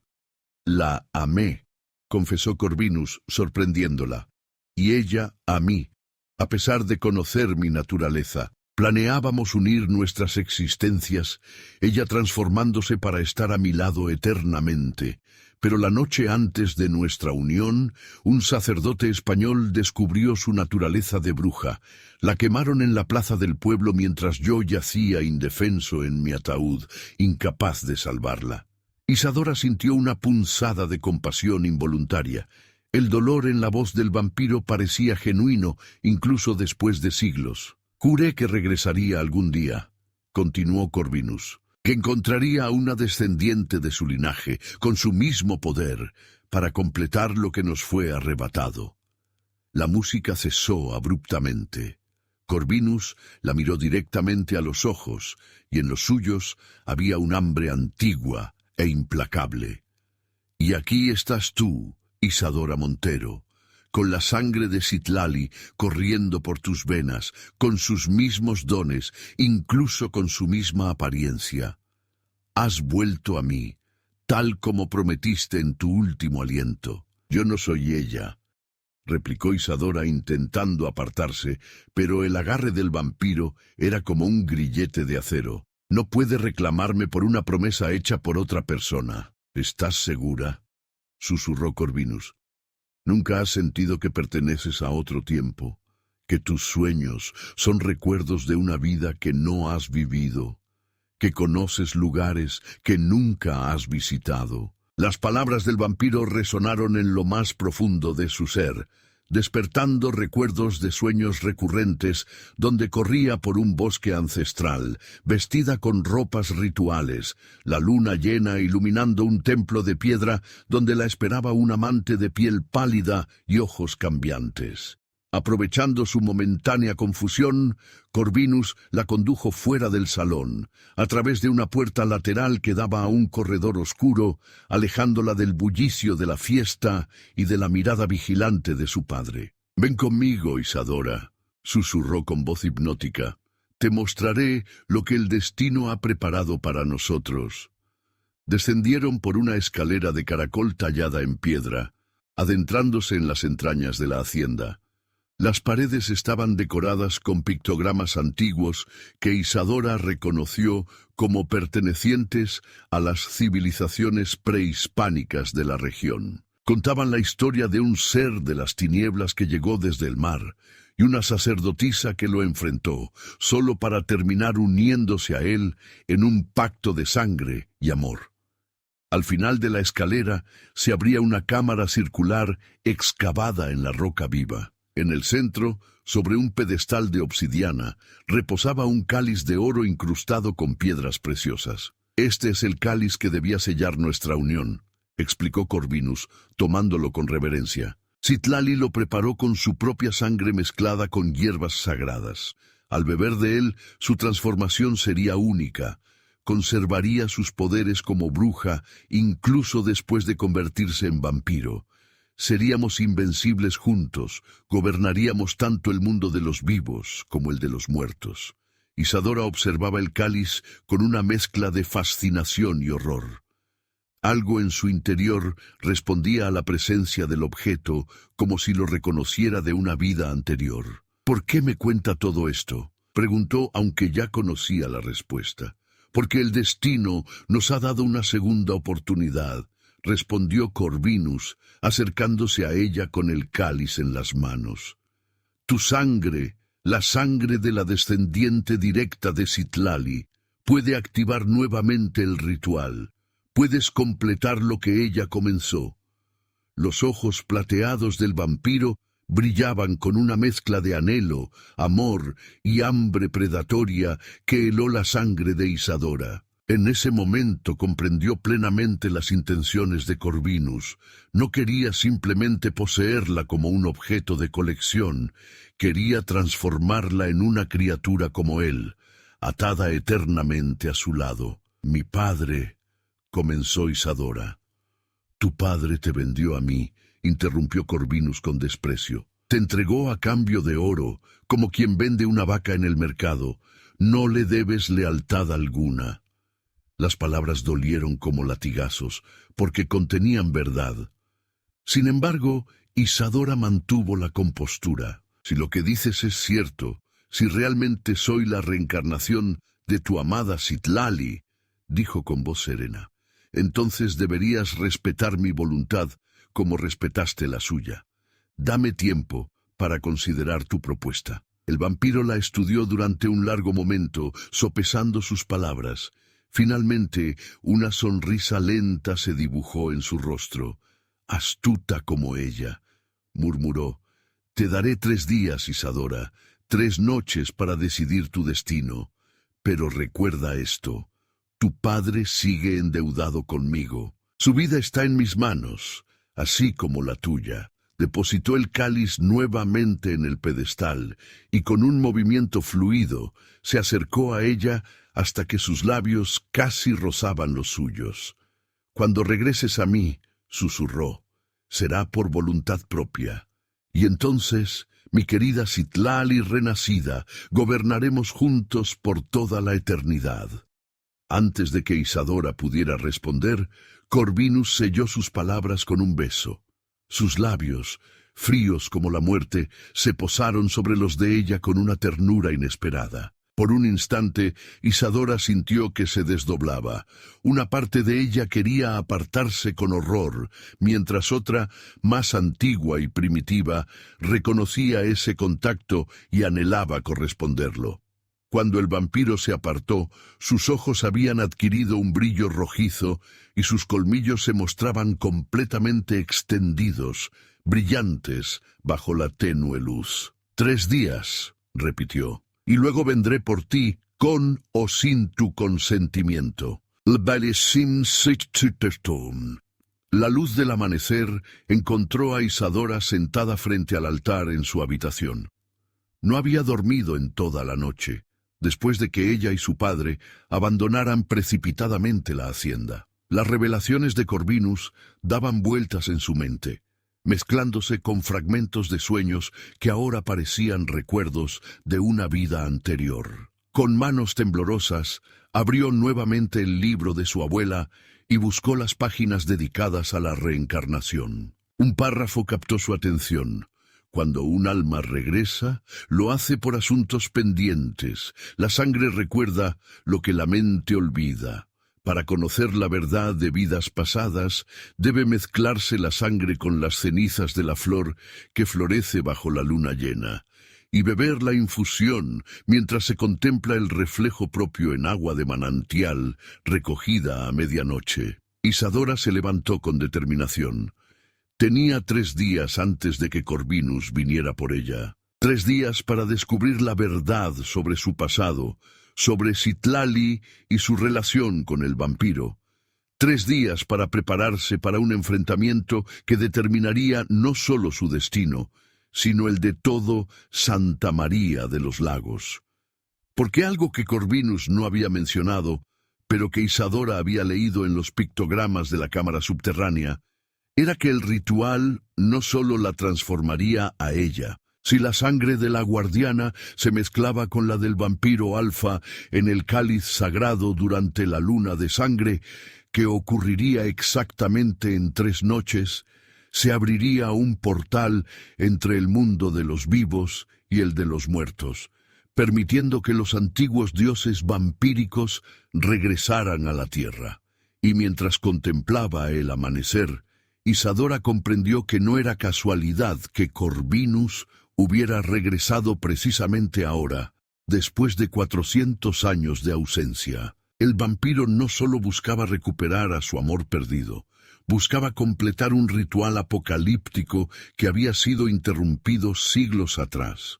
La amé, confesó Corvinus, sorprendiéndola. Y ella a mí, a pesar de conocer mi naturaleza. Planeábamos unir nuestras existencias, ella transformándose para estar a mi lado eternamente. Pero la noche antes de nuestra unión, un sacerdote español descubrió su naturaleza de bruja. La quemaron en la plaza del pueblo mientras yo yacía indefenso en mi ataúd, incapaz de salvarla. Isadora sintió una punzada de compasión involuntaria. El dolor en la voz del vampiro parecía genuino, incluso después de siglos. Juré que regresaría algún día, continuó Corvinus, que encontraría a una descendiente de su linaje, con su mismo poder, para completar lo que nos fue arrebatado. La música cesó abruptamente. Corvinus la miró directamente a los ojos, y en los suyos había un hambre antigua e implacable. Y aquí estás tú, Isadora Montero, con la sangre de Citlali corriendo por tus venas, con sus mismos dones, incluso con su misma apariencia. Has vuelto a mí, tal como prometiste en tu último aliento. Yo no soy ella, replicó Isadora intentando apartarse, pero el agarre del vampiro era como un grillete de acero. No puede reclamarme por una promesa hecha por otra persona. ¿Estás segura?, susurró Corvinus. ¿Nunca has sentido que perteneces a otro tiempo? ¿Que tus sueños son recuerdos de una vida que no has vivido? ¿Que conoces lugares que nunca has visitado? Las palabras del vampiro resonaron en lo más profundo de su ser, despertando recuerdos de sueños recurrentes donde corría por un bosque ancestral, vestida con ropas rituales, la luna llena iluminando un templo de piedra donde la esperaba un amante de piel pálida y ojos cambiantes. Aprovechando su momentánea confusión, Corvinus la condujo fuera del salón, a través de una puerta lateral que daba a un corredor oscuro, alejándola del bullicio de la fiesta y de la mirada vigilante de su padre. «Ven conmigo, Isadora», susurró con voz hipnótica. «Te mostraré lo que el destino ha preparado para nosotros». Descendieron por una escalera de caracol tallada en piedra, adentrándose en las entrañas de la hacienda. Las paredes estaban decoradas con pictogramas antiguos que Isadora reconoció como pertenecientes a las civilizaciones prehispánicas de la región. Contaban la historia de un ser de las tinieblas que llegó desde el mar y una sacerdotisa que lo enfrentó, solo para terminar uniéndose a él en un pacto de sangre y amor. Al final de la escalera se abría una cámara circular excavada en la roca viva. En el centro, sobre un pedestal de obsidiana, reposaba un cáliz de oro incrustado con piedras preciosas. «Este es el cáliz que debía sellar nuestra unión», explicó Corvinus, tomándolo con reverencia. Citlali lo preparó con su propia sangre mezclada con hierbas sagradas. Al beber de él, su transformación sería única. Conservaría sus poderes como bruja, incluso después de convertirse en vampiro. Seríamos invencibles juntos, gobernaríamos tanto el mundo de los vivos como el de los muertos. Isadora observaba el cáliz con una mezcla de fascinación y horror. Algo en su interior respondía a la presencia del objeto como si lo reconociera de una vida anterior. «¿Por qué me cuenta todo esto?», preguntó, aunque ya conocía la respuesta. «Porque el destino nos ha dado una segunda oportunidad», respondió Corvinus, acercándose a ella con el cáliz en las manos. «Tu sangre, la sangre de la descendiente directa de Citlali, puede activar nuevamente el ritual. Puedes completar lo que ella comenzó. Los ojos plateados del vampiro brillaban con una mezcla de anhelo, amor y hambre predatoria que heló la sangre de Isadora. En ese momento comprendió plenamente las intenciones de Corvinus. No quería simplemente poseerla como un objeto de colección, quería transformarla en una criatura como él, atada eternamente a su lado. «Mi padre», comenzó Isadora. «Tu padre te vendió a mí», interrumpió Corvinus con desprecio. «Te entregó a cambio de oro, como quien vende una vaca en el mercado. No le debes lealtad alguna». Las palabras dolieron como latigazos, porque contenían verdad. Sin embargo, Isadora mantuvo la compostura. «Si lo que dices es cierto, si realmente soy la reencarnación de tu amada Citlali», dijo con voz serena, «entonces deberías respetar mi voluntad como respetaste la suya. Dame tiempo para considerar tu propuesta». El vampiro la estudió durante un largo momento, sopesando sus palabras. Finalmente, una sonrisa lenta se dibujó en su rostro. «Astuta como ella», murmuró. «Te daré 3 días, Isadora, 3 noches para decidir tu destino. Pero recuerda esto, tu padre sigue endeudado conmigo. Su vida está en mis manos, así como la tuya». Depositó el cáliz nuevamente en el pedestal y con un movimiento fluido se acercó a ella hasta que sus labios casi rozaban los suyos. «Cuando regreses a mí», susurró, «será por voluntad propia. Y entonces, mi querida Citlali renacida, gobernaremos juntos por toda la eternidad». Antes de que Isadora pudiera responder, Corvinus selló sus palabras con un beso. Sus labios, fríos como la muerte, se posaron sobre los de ella con una ternura inesperada. Por un instante, Isadora sintió que se desdoblaba. Una parte de ella quería apartarse con horror, mientras otra, más antigua y primitiva, reconocía ese contacto y anhelaba corresponderlo. Cuando el vampiro se apartó, sus ojos habían adquirido un brillo rojizo y sus colmillos se mostraban completamente extendidos, brillantes, bajo la tenue luz. 3 días, repitió, y luego vendré por ti, con o sin tu consentimiento. La luz del amanecer encontró a Isadora sentada frente al altar en su habitación. No había dormido en toda la noche, después de que ella y su padre abandonaran precipitadamente la hacienda. Las revelaciones de Corvinus daban vueltas en su mente, mezclándose con fragmentos de sueños que ahora parecían recuerdos de una vida anterior. Con manos temblorosas, abrió nuevamente el libro de su abuela y buscó las páginas dedicadas a la reencarnación. Un párrafo captó su atención. Cuando un alma regresa, lo hace por asuntos pendientes. La sangre recuerda lo que la mente olvida. Para conocer la verdad de vidas pasadas, debe mezclarse la sangre con las cenizas de la flor que florece bajo la luna llena, y beber la infusión mientras se contempla el reflejo propio en agua de manantial recogida a medianoche. Isadora se levantó con determinación. Tenía 3 días antes de que Corvinus viniera por ella. 3 días para descubrir la verdad sobre su pasado, sobre Citlali y su relación con el vampiro. 3 días para prepararse para un enfrentamiento que determinaría no solo su destino, sino el de todo Santa María de los Lagos. Porque algo que Corvinus no había mencionado, pero que Isadora había leído en los pictogramas de la cámara subterránea, era que el ritual no solo la transformaría a ella. Si la sangre de la guardiana se mezclaba con la del vampiro alfa en el cáliz sagrado durante la luna de sangre, que ocurriría exactamente en 3 noches, se abriría un portal entre el mundo de los vivos y el de los muertos, permitiendo que los antiguos dioses vampíricos regresaran a la tierra. Y mientras contemplaba el amanecer, Isadora comprendió que no era casualidad que Corvinus hubiera regresado precisamente ahora, Después de 400 años de ausencia, el vampiro no solo buscaba recuperar a su amor perdido, buscaba completar un ritual apocalíptico que había sido interrumpido siglos atrás.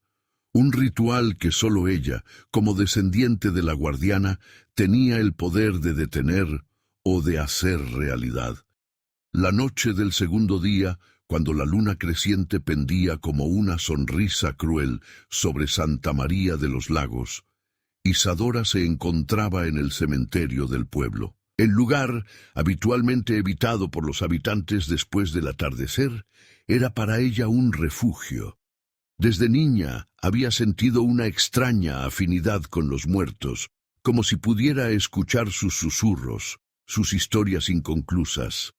Un ritual que solo ella, como descendiente de la guardiana, tenía el poder de detener o de hacer realidad. La noche del segundo día, cuando la luna creciente pendía como una sonrisa cruel sobre Santa María de los Lagos, Isadora se encontraba en el cementerio del pueblo. El lugar, habitualmente evitado por los habitantes después del atardecer, era para ella un refugio. Desde niña había sentido una extraña afinidad con los muertos, como si pudiera escuchar sus susurros, sus historias inconclusas.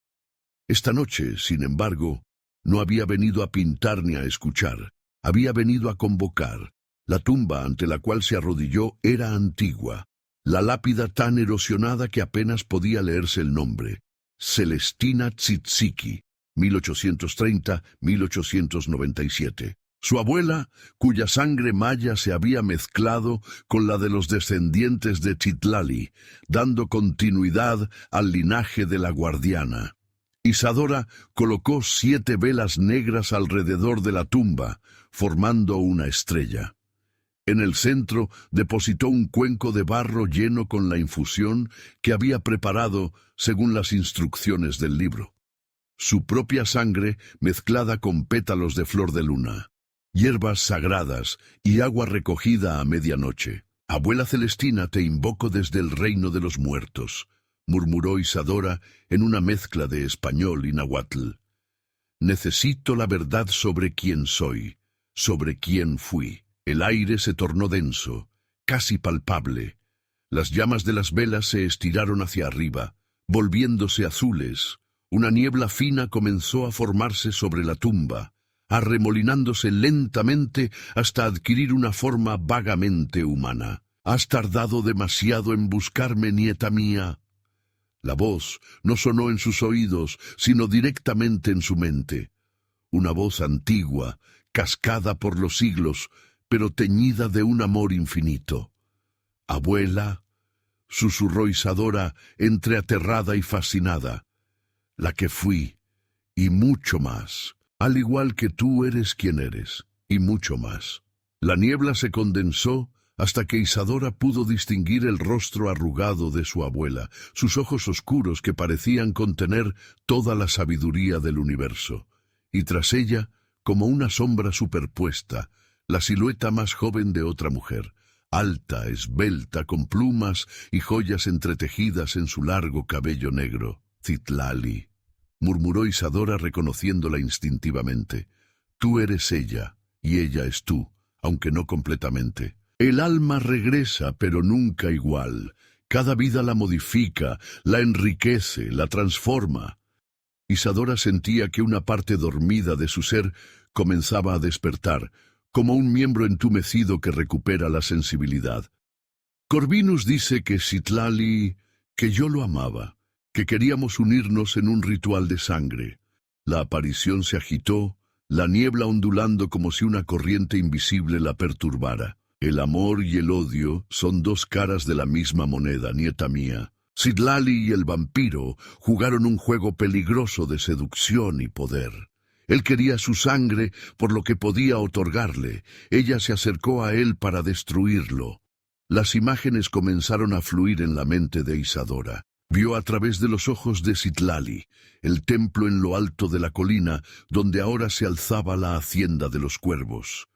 Esta noche, sin embargo, no había venido a pintar ni a escuchar, había venido a convocar. La tumba ante la cual se arrodilló era antigua, la lápida tan erosionada que apenas podía leerse el nombre: Celestina Tzitziki, 1830-1897. Su abuela, cuya sangre maya se había mezclado con la de los descendientes de Citlali, dando continuidad al linaje de la guardiana. Isadora colocó 7 velas negras alrededor de la tumba, formando una estrella. En el centro depositó un cuenco de barro lleno con la infusión que había preparado según las instrucciones del libro. Su propia sangre mezclada con pétalos de flor de luna, hierbas sagradas y agua recogida a medianoche. «Abuela Celestina, te invoco desde el reino de los muertos», murmuró Isadora en una mezcla de español y nahuatl. «Necesito la verdad sobre quién soy, sobre quién fui». El aire se tornó denso, casi palpable. Las llamas de las velas se estiraron hacia arriba, volviéndose azules. Una niebla fina comenzó a formarse sobre la tumba, arremolinándose lentamente hasta adquirir una forma vagamente humana. «Has tardado demasiado en buscarme, nieta mía». La voz no sonó en sus oídos, sino directamente en su mente. Una voz antigua, cascada por los siglos, pero teñida de un amor infinito. «Abuela», susurró Isadora entre aterrada y fascinada, «la que fui, y mucho más, al igual que tú eres quien eres, y mucho más». La niebla se condensó hasta que Isadora pudo distinguir el rostro arrugado de su abuela, sus ojos oscuros que parecían contener toda la sabiduría del universo, y tras ella, como una sombra superpuesta, la silueta más joven de otra mujer, alta, esbelta, con plumas y joyas entretejidas en su largo cabello negro. «Citlali», murmuró Isadora reconociéndola instintivamente. «Tú eres ella, y ella es tú, aunque no completamente. El alma regresa, pero nunca igual. Cada vida la modifica, la enriquece, la transforma». Isadora sentía que una parte dormida de su ser comenzaba a despertar, como un miembro entumecido que recupera la sensibilidad. «Corvinus dice que Citlali, que yo lo amaba, que queríamos unirnos en un ritual de sangre». La aparición se agitó, la niebla ondulando como si una corriente invisible la perturbara. «El amor y el odio son 2 caras de la misma moneda, nieta mía. Citlali y el vampiro jugaron un juego peligroso de seducción y poder. Él quería su sangre por lo que podía otorgarle. Ella se acercó a él para destruirlo». Las imágenes comenzaron a fluir en la mente de Isadora. Vio a través de los ojos de Citlali, el templo en lo alto de la colina, donde ahora se alzaba la hacienda de los cuervos.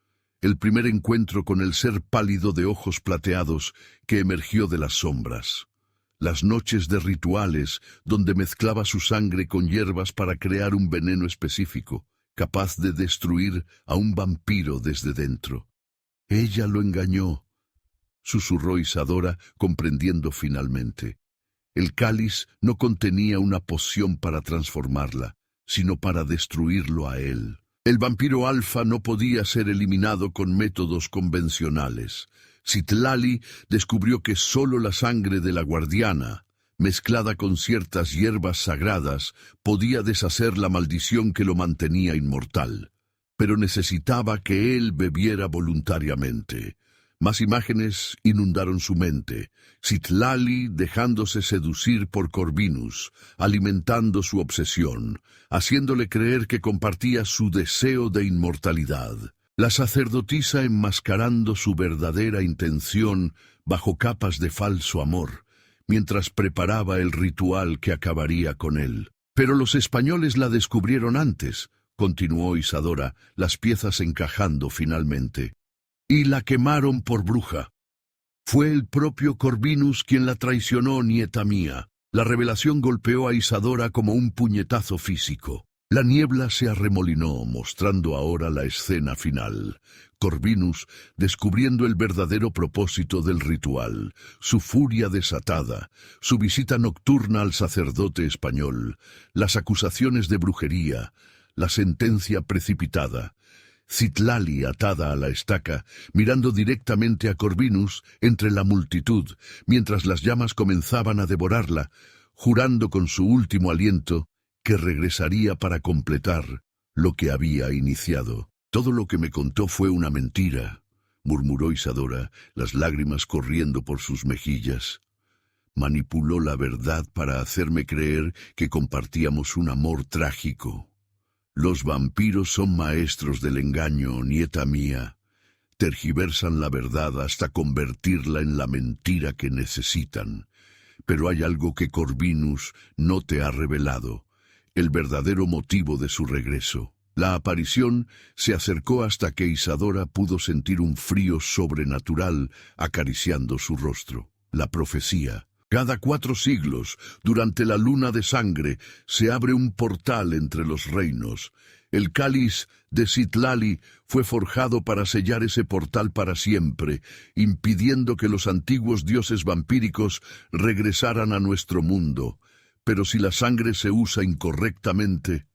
El primer encuentro con el ser pálido de ojos plateados que emergió de las sombras. Las noches de rituales, donde mezclaba su sangre con hierbas para crear un veneno específico, capaz de destruir a un vampiro desde dentro. «Ella lo engañó», susurró Isadora, comprendiendo finalmente. El cáliz no contenía una poción para transformarla, sino para destruirlo a él. El vampiro alfa no podía ser eliminado con métodos convencionales. Citlali descubrió que solo la sangre de la guardiana, mezclada con ciertas hierbas sagradas, podía deshacer la maldición que lo mantenía inmortal. Pero necesitaba que él bebiera voluntariamente. Más imágenes inundaron su mente. Citlali dejándose seducir por Corvinus, alimentando su obsesión, haciéndole creer que compartía su deseo de inmortalidad. La sacerdotisa enmascarando su verdadera intención bajo capas de falso amor, mientras preparaba el ritual que acabaría con él. Pero los españoles la descubrieron antes, continuó Isadora, las piezas encajando finalmente. Y la quemaron por bruja. Fue el propio Corvinus quien la traicionó, nieta mía. La revelación golpeó a Isadora como un puñetazo físico. La niebla se arremolinó, mostrando ahora la escena final. Corvinus descubriendo el verdadero propósito del ritual, su furia desatada, su visita nocturna al sacerdote español, las acusaciones de brujería, la sentencia precipitada. Citlali atada a la estaca, mirando directamente a Corvinus entre la multitud, mientras las llamas comenzaban a devorarla, jurando con su último aliento que regresaría para completar lo que había iniciado. Todo lo que me contó fue una mentira, murmuró Isadora, las lágrimas corriendo por sus mejillas. Manipuló la verdad para hacerme creer que compartíamos un amor trágico. Los vampiros son maestros del engaño, nieta mía. Tergiversan la verdad hasta convertirla en la mentira que necesitan. Pero hay algo que Corvinus no te ha revelado, el verdadero motivo de su regreso. La aparición se acercó hasta que Isadora pudo sentir un frío sobrenatural acariciando su rostro. La profecía. Cada 4 siglos, durante la luna de sangre, se abre un portal entre los reinos. El cáliz de Citlali fue forjado para sellar ese portal para siempre, impidiendo que los antiguos dioses vampíricos regresaran a nuestro mundo. Pero si la sangre se usa incorrectamente,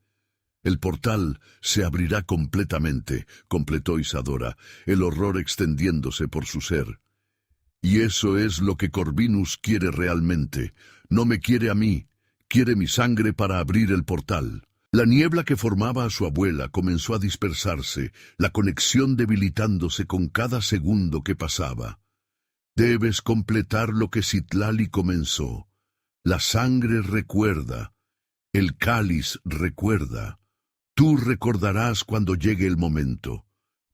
el portal se abrirá completamente, completó Isadora, el horror extendiéndose por su ser. Y eso es lo que Corvinus quiere realmente. No me quiere a mí, quiere mi sangre para abrir el portal. La niebla que formaba a su abuela comenzó a dispersarse, la conexión debilitándose con cada segundo que pasaba. Debes completar lo que Citlali comenzó. La sangre recuerda, el cáliz recuerda. Tú recordarás cuando llegue el momento.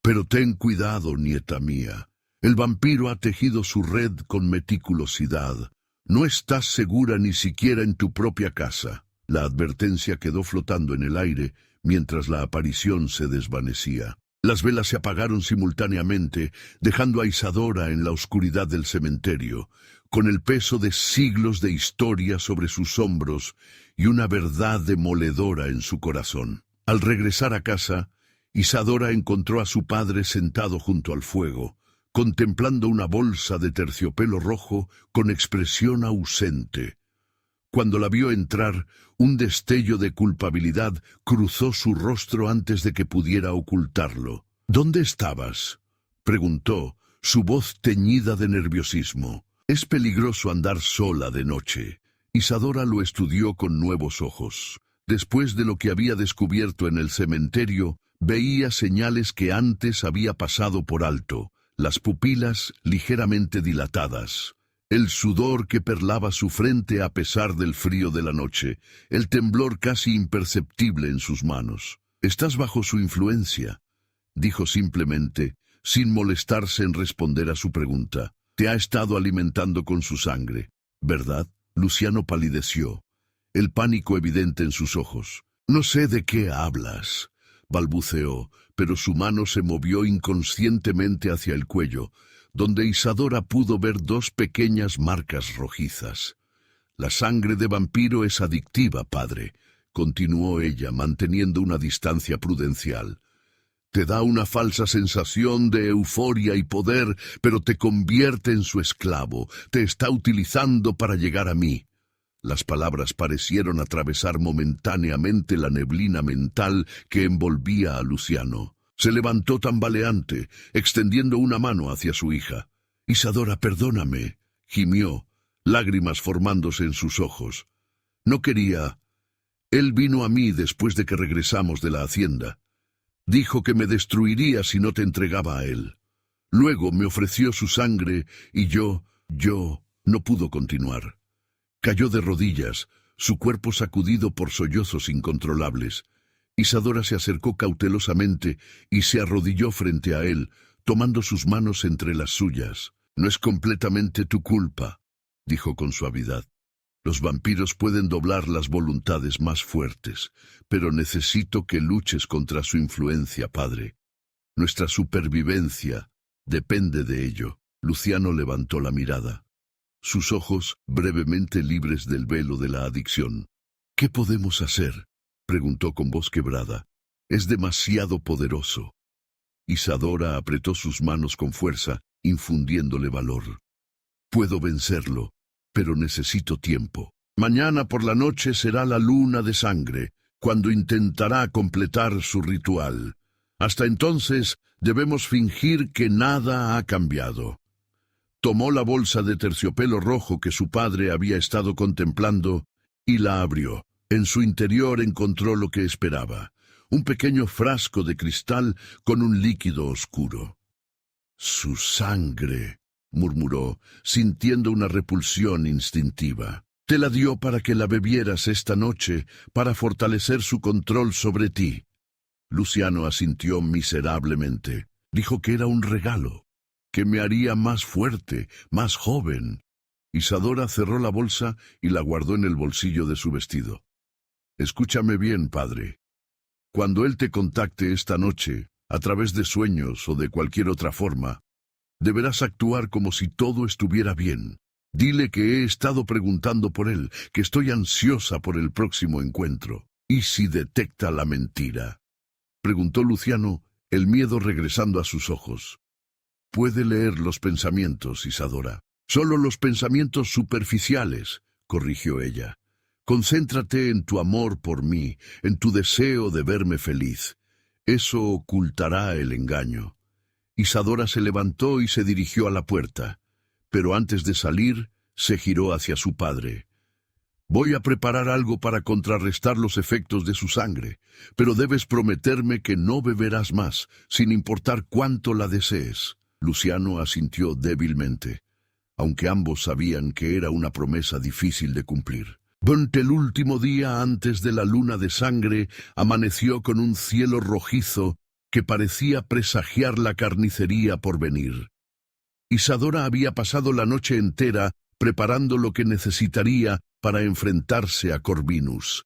Pero ten cuidado, nieta mía. El vampiro ha tejido su red con meticulosidad. No estás segura ni siquiera en tu propia casa. La advertencia quedó flotando en el aire mientras la aparición se desvanecía. Las velas se apagaron simultáneamente, dejando a Isadora en la oscuridad del cementerio, con el peso de siglos de historia sobre sus hombros y una verdad demoledora en su corazón. Al regresar a casa, Isadora encontró a su padre sentado junto al fuego, contemplando una bolsa de terciopelo rojo con expresión ausente. Cuando la vio entrar, un destello de culpabilidad cruzó su rostro antes de que pudiera ocultarlo. ¿Dónde estabas?, preguntó, su voz teñida de nerviosismo. Es peligroso andar sola de noche. Isadora lo estudió con nuevos ojos. Después de lo que había descubierto en el cementerio, veía señales que antes había pasado por alto. Las pupilas ligeramente dilatadas, el sudor que perlaba su frente a pesar del frío de la noche, el temblor casi imperceptible en sus manos. «Estás bajo su influencia», dijo simplemente, sin molestarse en responder a su pregunta. «Te ha estado alimentando con su sangre, ¿verdad?» Luciano palideció, el pánico evidente en sus ojos. «No sé de qué hablas», balbuceó, pero su mano se movió inconscientemente hacia el cuello, donde Isadora pudo ver 2 pequeñas marcas rojizas. «La sangre de vampiro es adictiva, padre», continuó ella, manteniendo una distancia prudencial. «Te da una falsa sensación de euforia y poder, pero te convierte en su esclavo, te está utilizando para llegar a mí». Las palabras parecieron atravesar momentáneamente la neblina mental que envolvía a Luciano. Se levantó tambaleante, extendiendo una mano hacia su hija. «Isadora, perdóname», gimió, lágrimas formándose en sus ojos. «No quería. Él vino a mí después de que regresamos de la hacienda. Dijo que me destruiría si no te entregaba a él. Luego me ofreció su sangre y yo no pudo continuar. Cayó de rodillas, su cuerpo sacudido por sollozos incontrolables. Isadora se acercó cautelosamente y se arrodilló frente a él, tomando sus manos entre las suyas. «No es completamente tu culpa», dijo con suavidad. «Los vampiros pueden doblar las voluntades más fuertes, pero necesito que luches contra su influencia, padre. Nuestra supervivencia depende de ello». Luciano levantó la mirada, sus ojos brevemente libres del velo de la adicción. «¿Qué podemos hacer?», preguntó con voz quebrada. «Es demasiado poderoso». Isadora apretó sus manos con fuerza, infundiéndole valor. «Puedo vencerlo, pero necesito tiempo. Mañana por la noche será la luna de sangre, cuando intentará completar su ritual. Hasta entonces debemos fingir que nada ha cambiado». Tomó la bolsa de terciopelo rojo que su padre había estado contemplando y la abrió. En su interior encontró lo que esperaba, un pequeño frasco de cristal con un líquido oscuro. «Su sangre», murmuró, sintiendo una repulsión instintiva. «Te la dio para que la bebieras esta noche, para fortalecer su control sobre ti». Luciano asintió miserablemente. Dijo que era un regalo, que me haría más fuerte, más joven. Isadora cerró la bolsa y la guardó en el bolsillo de su vestido. «Escúchame bien, padre. Cuando él te contacte esta noche, a través de sueños o de cualquier otra forma, deberás actuar como si todo estuviera bien. Dile que he estado preguntando por él, que estoy ansiosa por el próximo encuentro. ¿Y si detecta la mentira?», preguntó Luciano, el miedo regresando a sus ojos. «Puede leer los pensamientos, Isadora». «Solo los pensamientos superficiales», corrigió ella. «Concéntrate en tu amor por mí, en tu deseo de verme feliz. Eso ocultará el engaño». Isadora se levantó y se dirigió a la puerta, pero antes de salir, se giró hacia su padre. «Voy a preparar algo para contrarrestar los efectos de su sangre, pero debes prometerme que no beberás más, sin importar cuánto la desees». Luciano asintió débilmente, aunque ambos sabían que era una promesa difícil de cumplir. Durante el último día antes de la luna de sangre, amaneció con un cielo rojizo que parecía presagiar la carnicería por venir. Isadora había pasado la noche entera preparando lo que necesitaría para enfrentarse a Corvinus.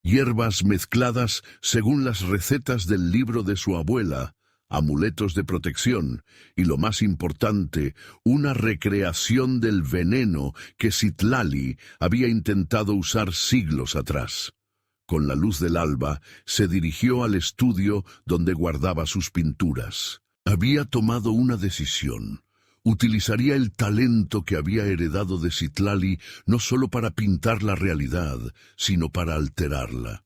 Hierbas mezcladas según las recetas del libro de su abuela, amuletos de protección y, lo más importante, una recreación del veneno que Citlali había intentado usar siglos atrás. Con la luz del alba, se dirigió al estudio donde guardaba sus pinturas. Había tomado una decisión. Utilizaría el talento que había heredado de Citlali no solo para pintar la realidad, sino para alterarla.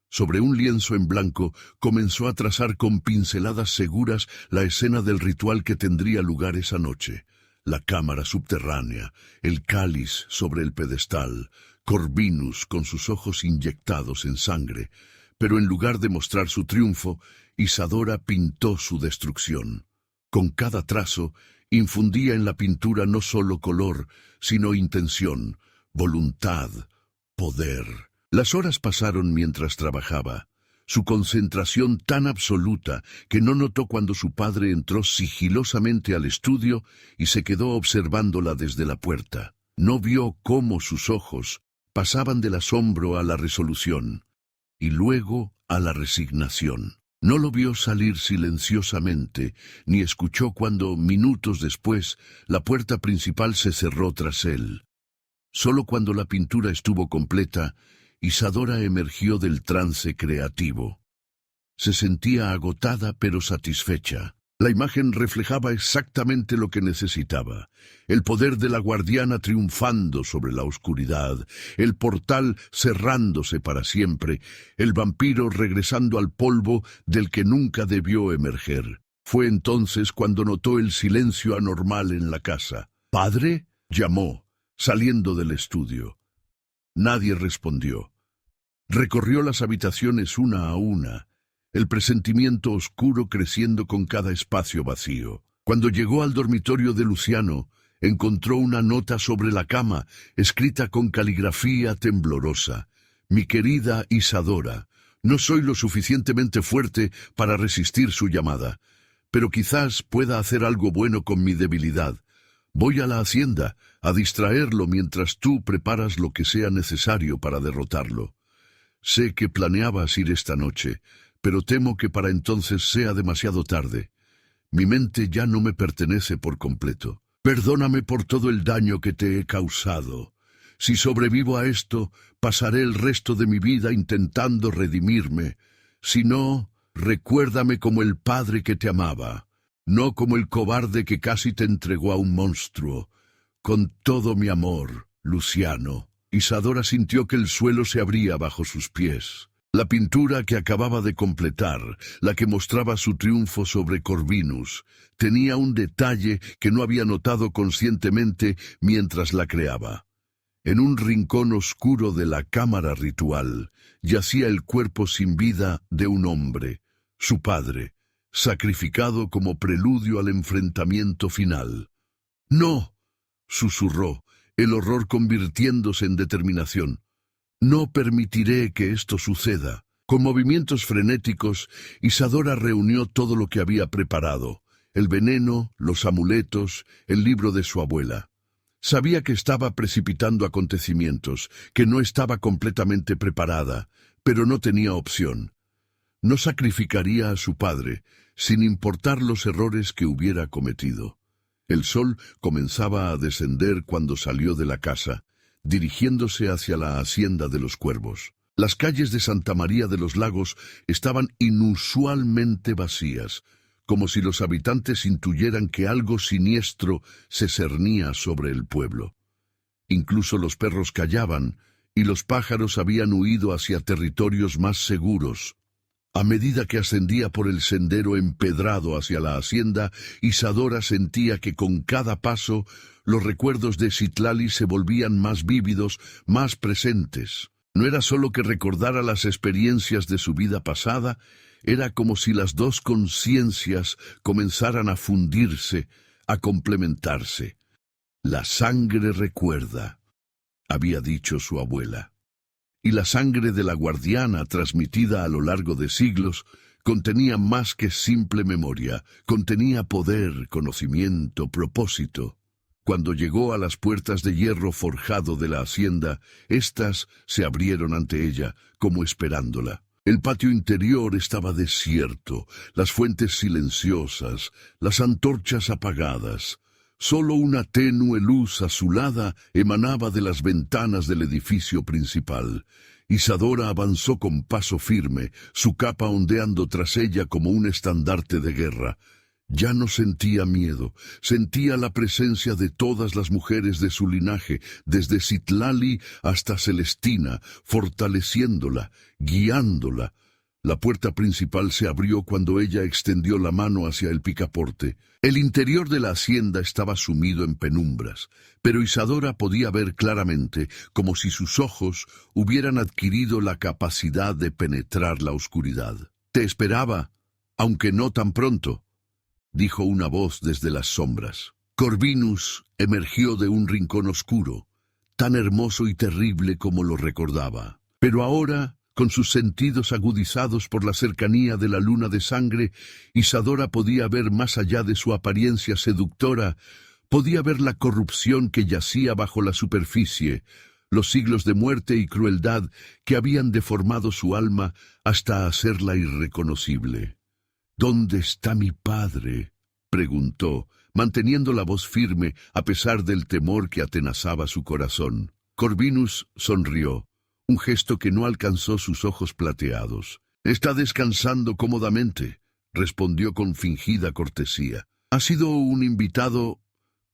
Sobre un lienzo en blanco comenzó a trazar con pinceladas seguras la escena del ritual que tendría lugar esa noche. La cámara subterránea, el cáliz sobre el pedestal, Corvinus con sus ojos inyectados en sangre. Pero en lugar de mostrar su triunfo, Isadora pintó su destrucción. Con cada trazo, infundía en la pintura no solo color, sino intención, voluntad, poder. Las horas pasaron mientras trabajaba, su concentración tan absoluta que no notó cuando su padre entró sigilosamente al estudio y se quedó observándola desde la puerta. No vio cómo sus ojos pasaban del asombro a la resolución y luego a la resignación. No lo vio salir silenciosamente, ni escuchó cuando, minutos después, la puerta principal se cerró tras él. Solo cuando la pintura estuvo completa, Isadora emergió del trance creativo. Se sentía agotada pero satisfecha. La imagen reflejaba exactamente lo que necesitaba: el poder de la guardiana triunfando sobre la oscuridad, el portal cerrándose para siempre, el vampiro regresando al polvo del que nunca debió emerger. Fue entonces cuando notó el silencio anormal en la casa. «¿Padre?», llamó, saliendo del estudio. Nadie respondió. Recorrió las habitaciones una a una, el presentimiento oscuro creciendo con cada espacio vacío. Cuando llegó al dormitorio de Luciano, encontró una nota sobre la cama, escrita con caligrafía temblorosa. Mi querida Isadora, no soy lo suficientemente fuerte para resistir su llamada, pero quizás pueda hacer algo bueno con mi debilidad. Voy a la hacienda, a distraerlo mientras tú preparas lo que sea necesario para derrotarlo. Sé que planeabas ir esta noche, pero temo que para entonces sea demasiado tarde. Mi mente ya no me pertenece por completo. Perdóname por todo el daño que te he causado. Si sobrevivo a esto, pasaré el resto de mi vida intentando redimirme. Si no, recuérdame como el padre que te amaba, no como el cobarde que casi te entregó a un monstruo. Con todo mi amor, Luciano. Isadora sintió que el suelo se abría bajo sus pies. La pintura que acababa de completar, la que mostraba su triunfo sobre Corvinus, tenía un detalle que no había notado conscientemente mientras la creaba. En un rincón oscuro de la cámara ritual, yacía el cuerpo sin vida de un hombre, su padre, sacrificado como preludio al enfrentamiento final. «¡No!», susurró, el horror convirtiéndose en determinación. «No permitiré que esto suceda». Con movimientos frenéticos, Isadora reunió todo lo que había preparado: el veneno, los amuletos, el libro de su abuela. Sabía que estaba precipitando acontecimientos, que no estaba completamente preparada, pero no tenía opción. No sacrificaría a su padre, sin importar los errores que hubiera cometido. El sol comenzaba a descender cuando salió de la casa, dirigiéndose hacia la hacienda de los Cuervos. Las calles de Santa María de los Lagos estaban inusualmente vacías, como si los habitantes intuyeran que algo siniestro se cernía sobre el pueblo. Incluso los perros callaban, y los pájaros habían huido hacia territorios más seguros. A medida que ascendía por el sendero empedrado hacia la hacienda, Isadora sentía que con cada paso los recuerdos de Citlali se volvían más vívidos, más presentes. No era solo que recordara las experiencias de su vida pasada, era como si las dos conciencias comenzaran a fundirse, a complementarse. «La sangre recuerda», había dicho su abuela. Y la sangre de la guardiana, transmitida a lo largo de siglos, contenía más que simple memoria, contenía poder, conocimiento, propósito. Cuando llegó a las puertas de hierro forjado de la hacienda, éstas se abrieron ante ella, como esperándola. El patio interior estaba desierto, las fuentes silenciosas, las antorchas apagadas. Solo una tenue luz azulada emanaba de las ventanas del edificio principal. Isadora avanzó con paso firme, su capa ondeando tras ella como un estandarte de guerra. Ya no sentía miedo, sentía la presencia de todas las mujeres de su linaje, desde Citlali hasta Celestina, fortaleciéndola, guiándola. La puerta principal se abrió cuando ella extendió la mano hacia el picaporte. El interior de la hacienda estaba sumido en penumbras, pero Isadora podía ver claramente, como si sus ojos hubieran adquirido la capacidad de penetrar la oscuridad. «Te esperaba, aunque no tan pronto», dijo una voz desde las sombras. Corvinus emergió de un rincón oscuro, tan hermoso y terrible como lo recordaba. Pero ahora, con sus sentidos agudizados por la cercanía de la luna de sangre, Isadora podía ver más allá de su apariencia seductora, podía ver la corrupción que yacía bajo la superficie, los siglos de muerte y crueldad que habían deformado su alma hasta hacerla irreconocible. «¿Dónde está mi padre?», preguntó, manteniendo la voz firme a pesar del temor que atenazaba su corazón. Corvinus sonrió, un gesto que no alcanzó sus ojos plateados. «Está descansando cómodamente», respondió con fingida cortesía. «Ha sido un invitado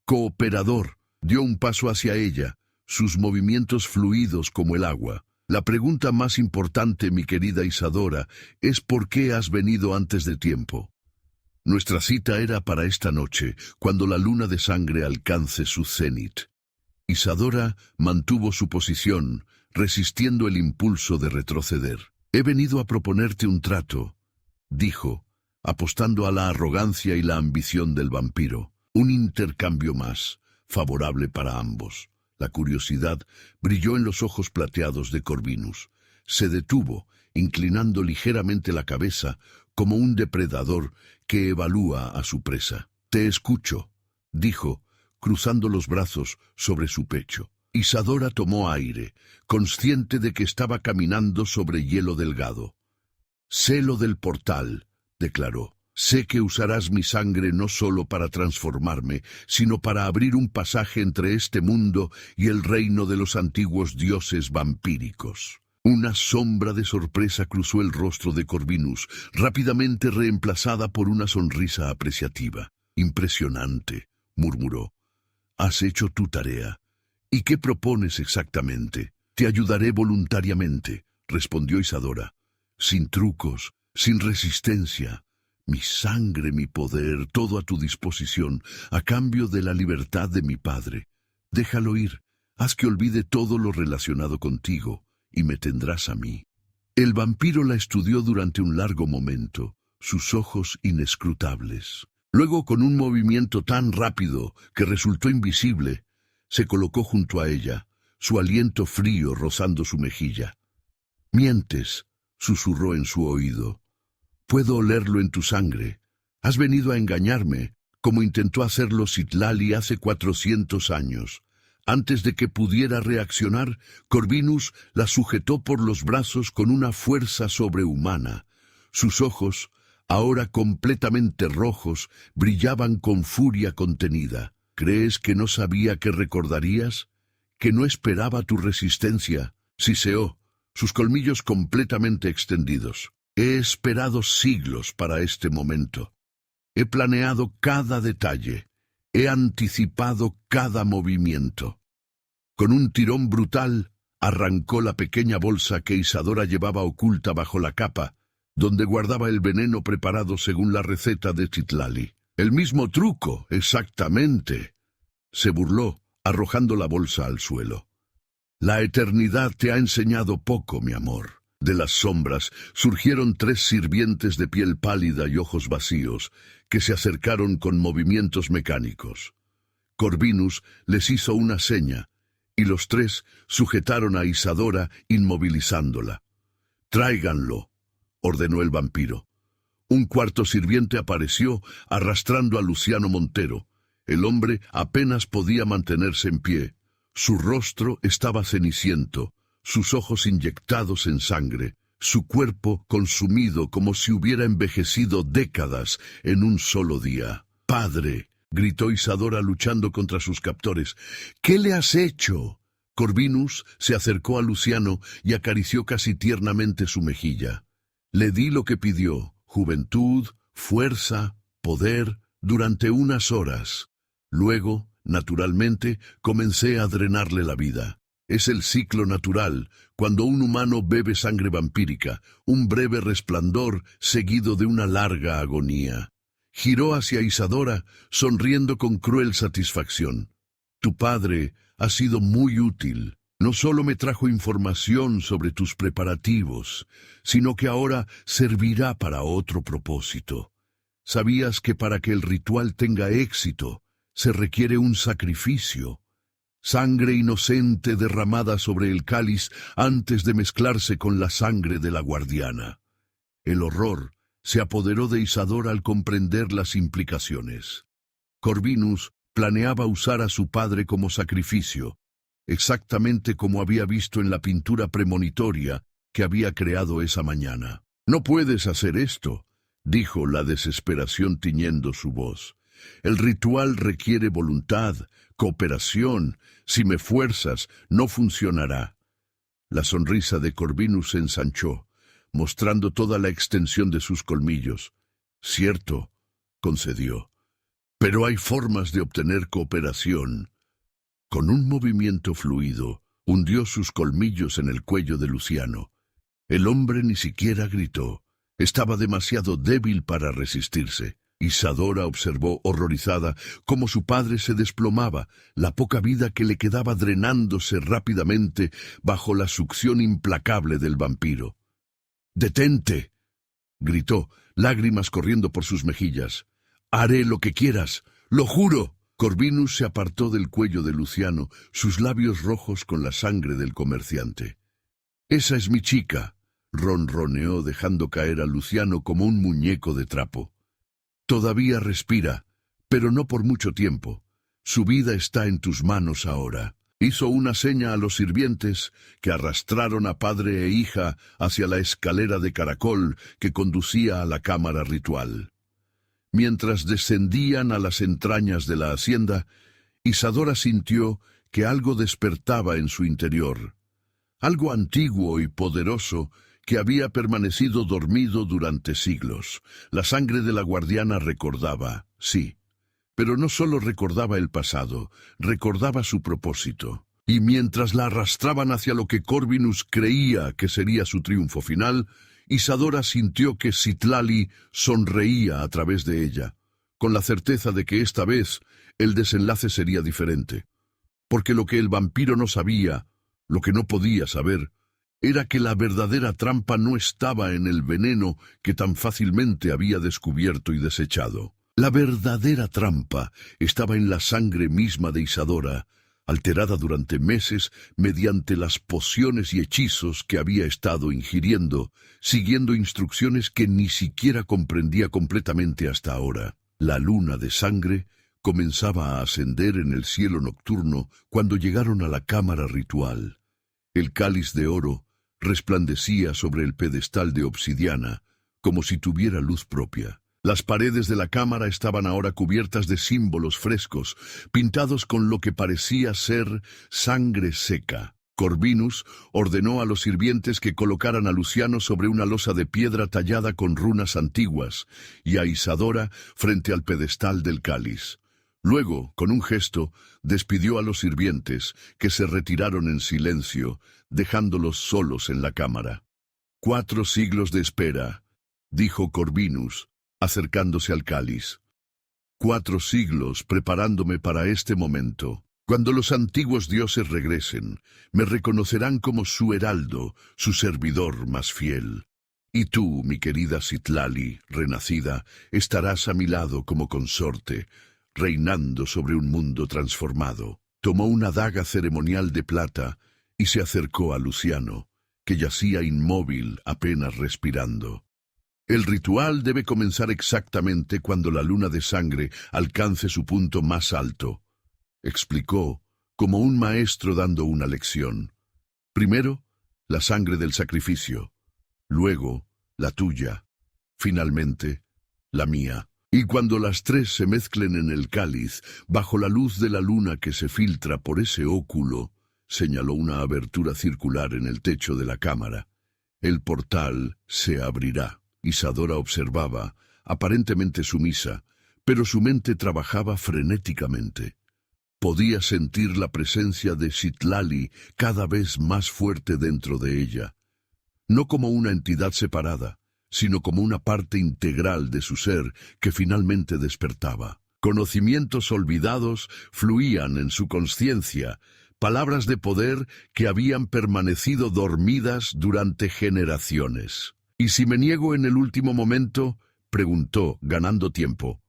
cooperador». Dio un paso hacia ella, sus movimientos fluidos como el agua. «La pregunta más importante, mi querida Isadora, es ¿por qué has venido antes de tiempo? Nuestra cita era para esta noche, cuando la luna de sangre alcance su cenit». Isadora mantuvo su posición, resistiendo el impulso de retroceder. «He venido a proponerte un trato», dijo, apostando a la arrogancia y la ambición del vampiro. Un intercambio más, favorable para ambos. La curiosidad brilló en los ojos plateados de Corvinus. Se detuvo, inclinando ligeramente la cabeza, como un depredador que evalúa a su presa. «Te escucho», dijo, cruzando los brazos sobre su pecho. Isadora tomó aire, consciente de que estaba caminando sobre hielo delgado. «Sé lo del portal», declaró. «Sé que usarás mi sangre no solo para transformarme, sino para abrir un pasaje entre este mundo y el reino de los antiguos dioses vampíricos». Una sombra de sorpresa cruzó el rostro de Corvinus, rápidamente reemplazada por una sonrisa apreciativa. «Impresionante», murmuró. «Has hecho tu tarea. ¿Y qué propones exactamente?» «Te ayudaré voluntariamente», respondió Isadora. «Sin trucos, sin resistencia. Mi sangre, mi poder, todo a tu disposición, a cambio de la libertad de mi padre. Déjalo ir, haz que olvide todo lo relacionado contigo, y me tendrás a mí». El vampiro la estudió durante un largo momento, sus ojos inescrutables. Luego, con un movimiento tan rápido que resultó invisible, se colocó junto a ella, su aliento frío rozando su mejilla. «Mientes», susurró en su oído. «Puedo olerlo en tu sangre. Has venido a engañarme, como intentó hacerlo Citlali hace 400 años». Antes de que pudiera reaccionar, Corvinus la sujetó por los brazos con una fuerza sobrehumana. Sus ojos, ahora completamente rojos, brillaban con furia contenida. «¿Crees que no sabía que recordarías? ¿Que no esperaba tu resistencia?» Siseó, sus colmillos completamente extendidos. «He esperado siglos para este momento. He planeado cada detalle. He anticipado cada movimiento». Con un tirón brutal, arrancó la pequeña bolsa que Isadora llevaba oculta bajo la capa, donde guardaba el veneno preparado según la receta de Citlali. «El mismo truco, exactamente», se burló, arrojando la bolsa al suelo. «La eternidad te ha enseñado poco, mi amor». De las sombras surgieron 3 sirvientes de piel pálida y ojos vacíos, que se acercaron con movimientos mecánicos. Corvinus les hizo una seña, y los 3 sujetaron a Isadora inmovilizándola. «Tráiganlo», ordenó el vampiro. Un cuarto sirviente apareció arrastrando a Luciano Montero. El hombre apenas podía mantenerse en pie. Su rostro estaba ceniciento, sus ojos inyectados en sangre, su cuerpo consumido como si hubiera envejecido décadas en un solo día. «Padre», gritó Isadora luchando contra sus captores. «¿Qué le has hecho?» Corvinus se acercó a Luciano y acarició casi tiernamente su mejilla. «Le di lo que pidió, juventud, fuerza, poder, durante unas horas. Luego, naturalmente, comencé a drenarle la vida. Es el ciclo natural, cuando un humano bebe sangre vampírica, un breve resplandor seguido de una larga agonía». Giró hacia Isadora, sonriendo con cruel satisfacción. «Tu padre ha sido muy útil. No solo me trajo información sobre tus preparativos, sino que ahora servirá para otro propósito. ¿Sabías que para que el ritual tenga éxito, se requiere un sacrificio? Sangre inocente derramada sobre el cáliz antes de mezclarse con la sangre de la guardiana». El horror se apoderó de Isadora al comprender las implicaciones. Corvinus planeaba usar a su padre como sacrificio, exactamente como había visto en la pintura premonitoria que había creado esa mañana. «No puedes hacer esto», dijo, la desesperación tiñendo su voz. «El ritual requiere voluntad, cooperación. Si me fuerzas, no funcionará». La sonrisa de Corvinus se ensanchó, mostrando toda la extensión de sus colmillos. «Cierto», concedió, «pero hay formas de obtener cooperación». Con un movimiento fluido, hundió sus colmillos en el cuello de Luciano. El hombre ni siquiera gritó. Estaba demasiado débil para resistirse. Isadora observó horrorizada cómo su padre se desplomaba, la poca vida que le quedaba drenándose rápidamente bajo la succión implacable del vampiro. «¡Detente!», gritó, lágrimas corriendo por sus mejillas. «Haré lo que quieras, lo juro». Corvinus se apartó del cuello de Luciano, sus labios rojos con la sangre del comerciante. «Esa es mi chica», ronroneó dejando caer a Luciano como un muñeco de trapo. «Todavía respira, pero no por mucho tiempo. Su vida está en tus manos ahora». Hizo una seña a los sirvientes, que arrastraron a padre e hija hacia la escalera de caracol que conducía a la cámara ritual. Mientras descendían a las entrañas de la hacienda, Isadora sintió que algo despertaba en su interior, algo antiguo y poderoso que había permanecido dormido durante siglos. La sangre de la guardiana recordaba, sí, pero no solo recordaba el pasado, recordaba su propósito. Y mientras la arrastraban hacia lo que Corvinus creía que sería su triunfo final, Isadora sintió que Citlali sonreía a través de ella, con la certeza de que esta vez el desenlace sería diferente. Porque lo que el vampiro no sabía, lo que no podía saber, era que la verdadera trampa no estaba en el veneno que tan fácilmente había descubierto y desechado. La verdadera trampa estaba en la sangre misma de Isadora, alterada durante meses mediante las pociones y hechizos que había estado ingiriendo, siguiendo instrucciones que ni siquiera comprendía completamente hasta ahora. La luna de sangre comenzaba a ascender en el cielo nocturno cuando llegaron a la cámara ritual. El cáliz de oro resplandecía sobre el pedestal de obsidiana, como si tuviera luz propia. Las paredes de la cámara estaban ahora cubiertas de símbolos frescos, pintados con lo que parecía ser sangre seca. Corvinus ordenó a los sirvientes que colocaran a Luciano sobre una losa de piedra tallada con runas antiguas, y a Isadora frente al pedestal del cáliz. Luego, con un gesto, despidió a los sirvientes, que se retiraron en silencio, dejándolos solos en la cámara. 4 siglos de espera, dijo Corvinus, acercándose al cáliz. 4 siglos preparándome para este momento. Cuando los antiguos dioses regresen, me reconocerán como su heraldo, su servidor más fiel. Y tú, mi querida Citlali, renacida, estarás a mi lado como consorte, reinando sobre un mundo transformado. Tomó una daga ceremonial de plata y se acercó a Luciano, que yacía inmóvil, apenas respirando. El ritual debe comenzar exactamente cuando la luna de sangre alcance su punto más alto, explicó, como un maestro dando una lección. Primero, la sangre del sacrificio, luego, la tuya, finalmente, la mía. Y cuando las 3 se mezclen en el cáliz, bajo la luz de la luna que se filtra por ese óculo, señaló una abertura circular en el techo de la cámara, el portal se abrirá. Isadora observaba, aparentemente sumisa, pero su mente trabajaba frenéticamente. Podía sentir la presencia de Citlali cada vez más fuerte dentro de ella, no como una entidad separada, sino como una parte integral de su ser que finalmente despertaba. Conocimientos olvidados fluían en su conciencia, palabras de poder que habían permanecido dormidas durante generaciones. «¿Y si me niego en el último momento?», preguntó, ganando tiempo.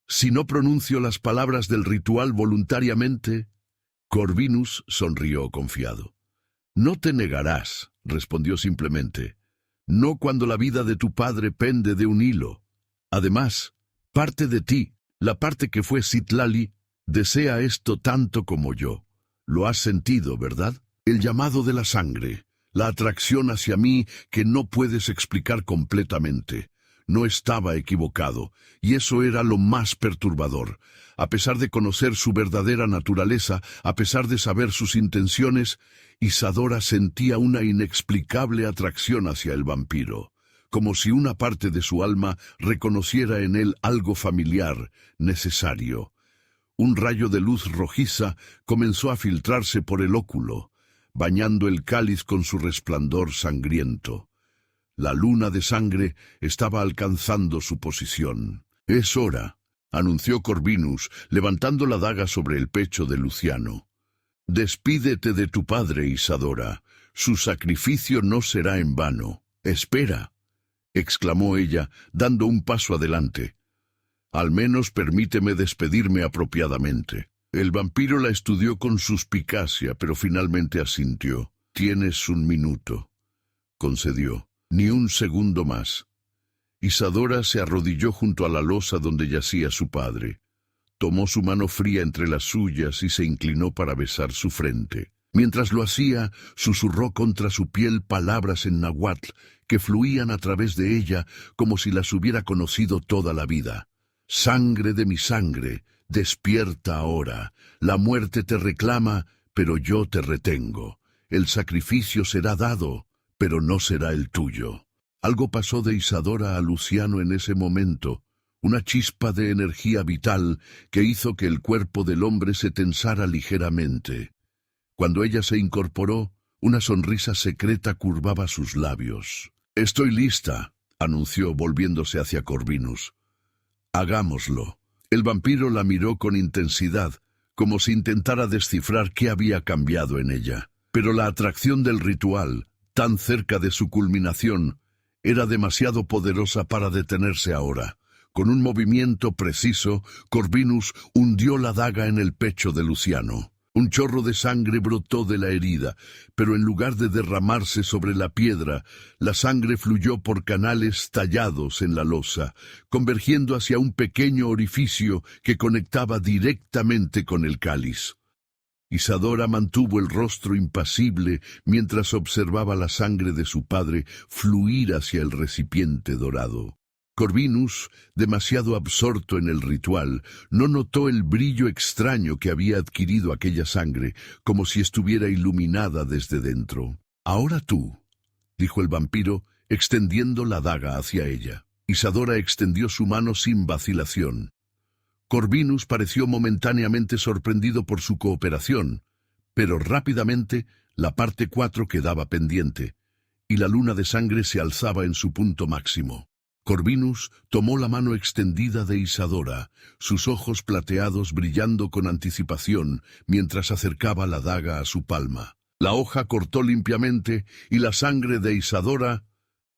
«¿Si no pronuncio las palabras del ritual voluntariamente?». Corvinus sonrió confiado. «No te negarás», respondió simplemente. «No cuando la vida de tu padre pende de un hilo. Además, parte de ti, la parte que fue Citlali, desea esto tanto como yo. Lo has sentido, ¿verdad? El llamado de la sangre. La atracción hacia mí que no puedes explicar completamente. No estaba equivocado, y eso era lo más perturbador. A pesar de conocer su verdadera naturaleza, a pesar de saber sus intenciones, Isadora sentía una inexplicable atracción hacia el vampiro, como si una parte de su alma reconociera en él algo familiar, necesario. Un rayo de luz rojiza comenzó a filtrarse por el óculo, bañando el cáliz con su resplandor sangriento. La luna de sangre estaba alcanzando su posición. «Es hora», anunció Corvinus, levantando la daga sobre el pecho de Luciano. «Despídete de tu padre, Isadora. Su sacrificio no será en vano. Espera». exclamó ella, dando un paso adelante. Al menos permíteme despedirme apropiadamente. El vampiro la estudió con suspicacia, pero finalmente asintió. Tienes 1 minuto, concedió. Ni un segundo más. Isadora se arrodilló junto a la losa donde yacía su padre. Tomó su mano fría entre las suyas y se inclinó para besar su frente. Mientras lo hacía, susurró contra su piel palabras en náhuatl que fluían a través de ella como si las hubiera conocido toda la vida. Sangre de mi sangre, despierta ahora. La muerte te reclama, pero yo te retengo. El sacrificio será dado, pero no será el tuyo. Algo pasó de Isadora a Luciano en ese momento, una chispa de energía vital que hizo que el cuerpo del hombre se tensara ligeramente. Cuando ella se incorporó, una sonrisa secreta curvaba sus labios. «Estoy lista», anunció volviéndose hacia Corvinus. «Hagámoslo». El vampiro la miró con intensidad, como si intentara descifrar qué había cambiado en ella. Pero la atracción del ritual, tan cerca de su culminación, era demasiado poderosa para detenerse ahora. Con un movimiento preciso, Corvinus hundió la daga en el pecho de Luciano. Un chorro de sangre brotó de la herida, pero en lugar de derramarse sobre la piedra, la sangre fluyó por canales tallados en la losa, convergiendo hacia un pequeño orificio que conectaba directamente con el cáliz. Isadora mantuvo el rostro impasible mientras observaba la sangre de su padre fluir hacia el recipiente dorado. Corvinus, demasiado absorto en el ritual, no notó el brillo extraño que había adquirido aquella sangre, como si estuviera iluminada desde dentro. «Ahora tú», dijo el vampiro, extendiendo la daga hacia ella. Isadora extendió su mano sin vacilación. Corvinus pareció momentáneamente sorprendido por su cooperación, pero rápidamente la parte 4 quedaba pendiente, y la luna de sangre se alzaba en su punto máximo. Corvinus tomó la mano extendida de Isadora, sus ojos plateados brillando con anticipación mientras acercaba la daga a su palma. La hoja cortó limpiamente y la sangre de Isadora,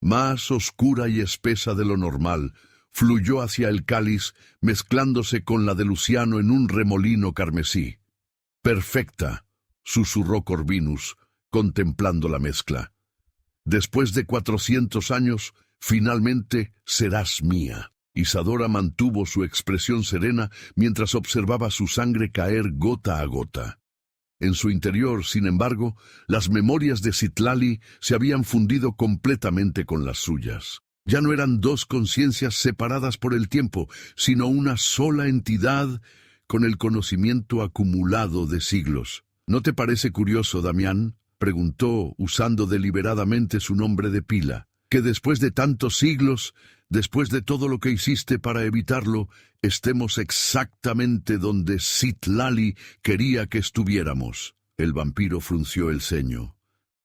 más oscura y espesa de lo normal, fluyó hacia el cáliz, mezclándose con la de Luciano en un remolino carmesí. «Perfecta», susurró Corvinus, contemplando la mezcla. «Después de 400 años, finalmente serás mía». Isadora mantuvo su expresión serena mientras observaba su sangre caer gota a gota. En su interior, sin embargo, las memorias de Citlali se habían fundido completamente con las suyas. Ya no eran dos conciencias separadas por el tiempo, sino una sola entidad con el conocimiento acumulado de siglos. «¿No te parece curioso, Damián?», preguntó, usando deliberadamente su nombre de pila, «que después de tantos siglos, después de todo lo que hiciste para evitarlo, estemos exactamente donde Citlali quería que estuviéramos?» El vampiro frunció el ceño,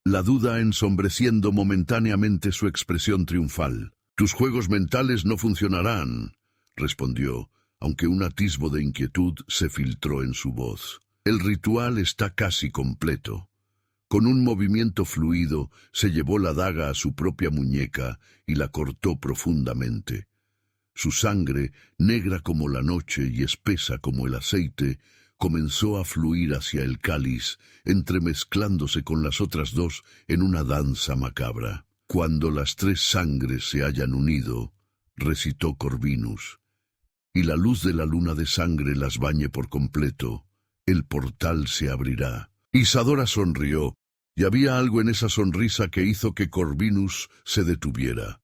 la duda ensombreciendo momentáneamente su expresión triunfal. «Tus juegos mentales no funcionarán», respondió, aunque un atisbo de inquietud se filtró en su voz. «El ritual está casi completo». Con un movimiento fluido, se llevó la daga a su propia muñeca y la cortó profundamente. Su sangre, negra como la noche y espesa como el aceite, comenzó a fluir hacia el cáliz, entremezclándose con las otras dos en una danza macabra. «Cuando las 3 sangres se hayan unido», recitó Corvinus, «y la luz de la luna de sangre las bañe por completo, el portal se abrirá». Isadora sonrió, y había algo en esa sonrisa que hizo que Corvinus se detuviera.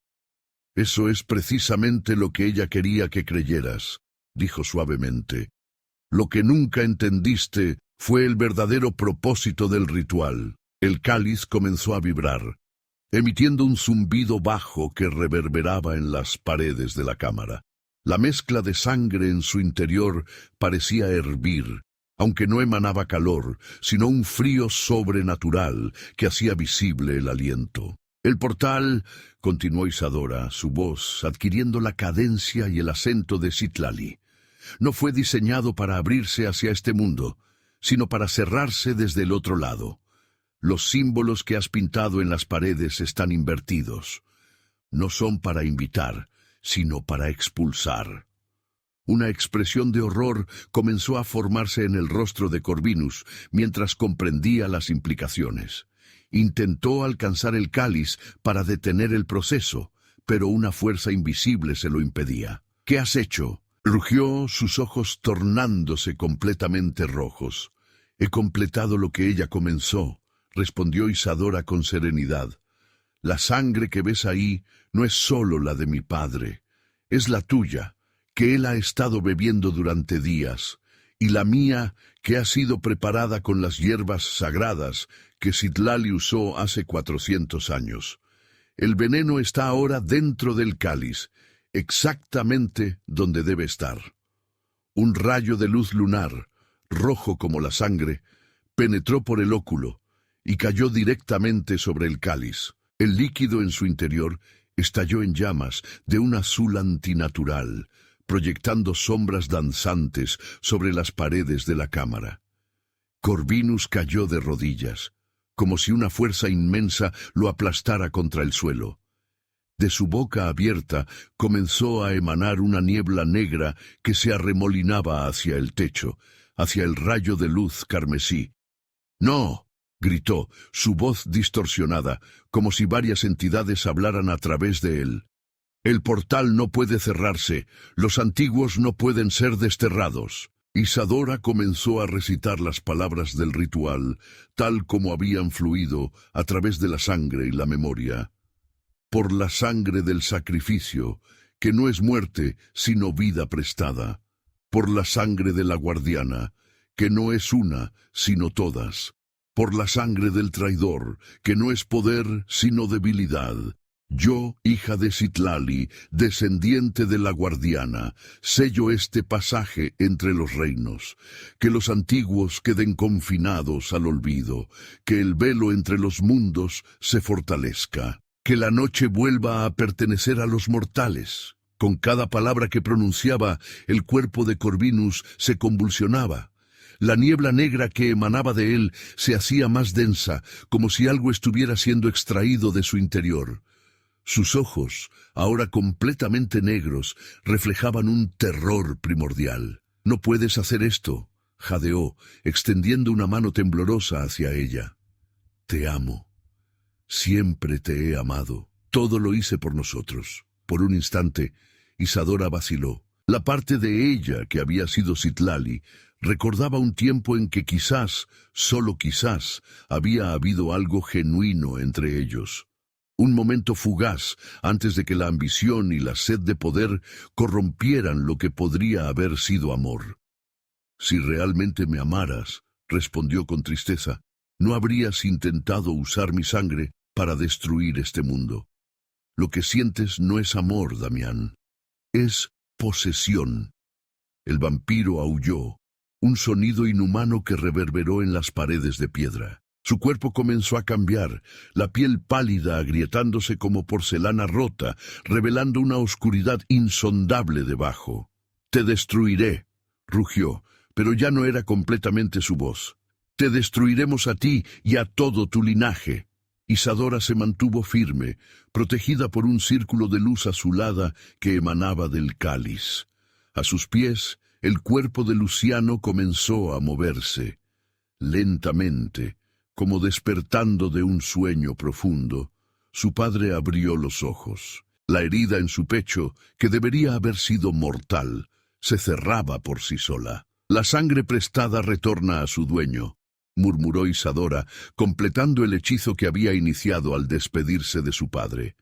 «Eso es precisamente lo que ella quería que creyeras», dijo suavemente. «Lo que nunca entendiste fue el verdadero propósito del ritual». El cáliz comenzó a vibrar, emitiendo un zumbido bajo que reverberaba en las paredes de la cámara. La mezcla de sangre en su interior parecía hervir, aunque no emanaba calor, sino un frío sobrenatural que hacía visible el aliento. «El portal», continuó Isadora, su voz adquiriendo la cadencia y el acento de Citlali, «no fue diseñado para abrirse hacia este mundo, sino para cerrarse desde el otro lado. Los símbolos que has pintado en las paredes están invertidos. no son para invitar, sino para expulsar. Una expresión de horror comenzó a formarse en el rostro de Corvinus mientras comprendía las implicaciones. Intentó alcanzar el cáliz para detener el proceso, pero una fuerza invisible se lo impedía. «¿Qué has hecho?», rugió, sus ojos tornándose completamente rojos. «He completado lo que ella comenzó», respondió Isadora con serenidad. «La sangre que ves ahí no es solo la de mi padre, es la tuya, que él ha estado bebiendo durante días, y la mía, que ha sido preparada con las hierbas sagradas que Citlali usó hace 400 años. El veneno está ahora dentro del cáliz, exactamente donde debe estar». Un rayo de luz lunar, rojo como la sangre, penetró por el óculo y cayó directamente sobre el cáliz. El líquido en su interior estalló en llamas de un azul antinatural, proyectando sombras danzantes sobre las paredes de la cámara. Corvinus cayó de rodillas, como si una fuerza inmensa lo aplastara contra el suelo. De su boca abierta comenzó a emanar una niebla negra que se arremolinaba hacia el techo, hacia el rayo de luz carmesí. «¡No!», gritó, su voz distorsionada, como si varias entidades hablaran a través de él. «El portal no puede cerrarse, los antiguos no pueden ser desterrados». Isadora comenzó a recitar las palabras del ritual, tal como habían fluido a través de la sangre y la memoria. «Por la sangre del sacrificio, que no es muerte, sino vida prestada. Por la sangre de la guardiana, que no es una, sino todas. Por la sangre del traidor, que no es poder, sino debilidad. Yo, hija de Citlali, descendiente de la guardiana, sello este pasaje entre los reinos. Que los antiguos queden confinados al olvido, que el velo entre los mundos se fortalezca. Que la noche vuelva a pertenecer a los mortales». Con cada palabra que pronunciaba, el cuerpo de Corvinus se convulsionaba. La niebla negra que emanaba de él se hacía más densa, como si algo estuviera siendo extraído de su interior. Sus ojos, ahora completamente negros, reflejaban un terror primordial. «No puedes hacer esto», jadeó, extendiendo una mano temblorosa hacia ella. «Te amo. Siempre te he amado. Todo lo hice por nosotros». Por un instante, Isadora vaciló. La parte de ella que había sido Citlali recordaba un tiempo en que quizás, solo quizás, había habido algo genuino entre ellos. Un momento fugaz antes de que la ambición y la sed de poder corrompieran lo que podría haber sido amor. «Si realmente me amaras», respondió con tristeza, «no habrías intentado usar mi sangre para destruir este mundo. Lo que sientes no es amor, Damián. Es posesión». El vampiro aulló, un sonido inhumano que reverberó en las paredes de piedra. Su cuerpo comenzó a cambiar, la piel pálida agrietándose como porcelana rota, revelando una oscuridad insondable debajo. «Te destruiré», rugió, pero ya no era completamente su voz. «Te destruiremos a ti y a todo tu linaje». Isadora se mantuvo firme, protegida por un círculo de luz azulada que emanaba del cáliz. A sus pies, el cuerpo de Luciano comenzó a moverse. Lentamente, como despertando de un sueño profundo, su padre abrió los ojos. La herida en su pecho, que debería haber sido mortal, se cerraba por sí sola. «La sangre prestada retorna a su dueño», murmuró Isadora, completando el hechizo que había iniciado al despedirse de su padre.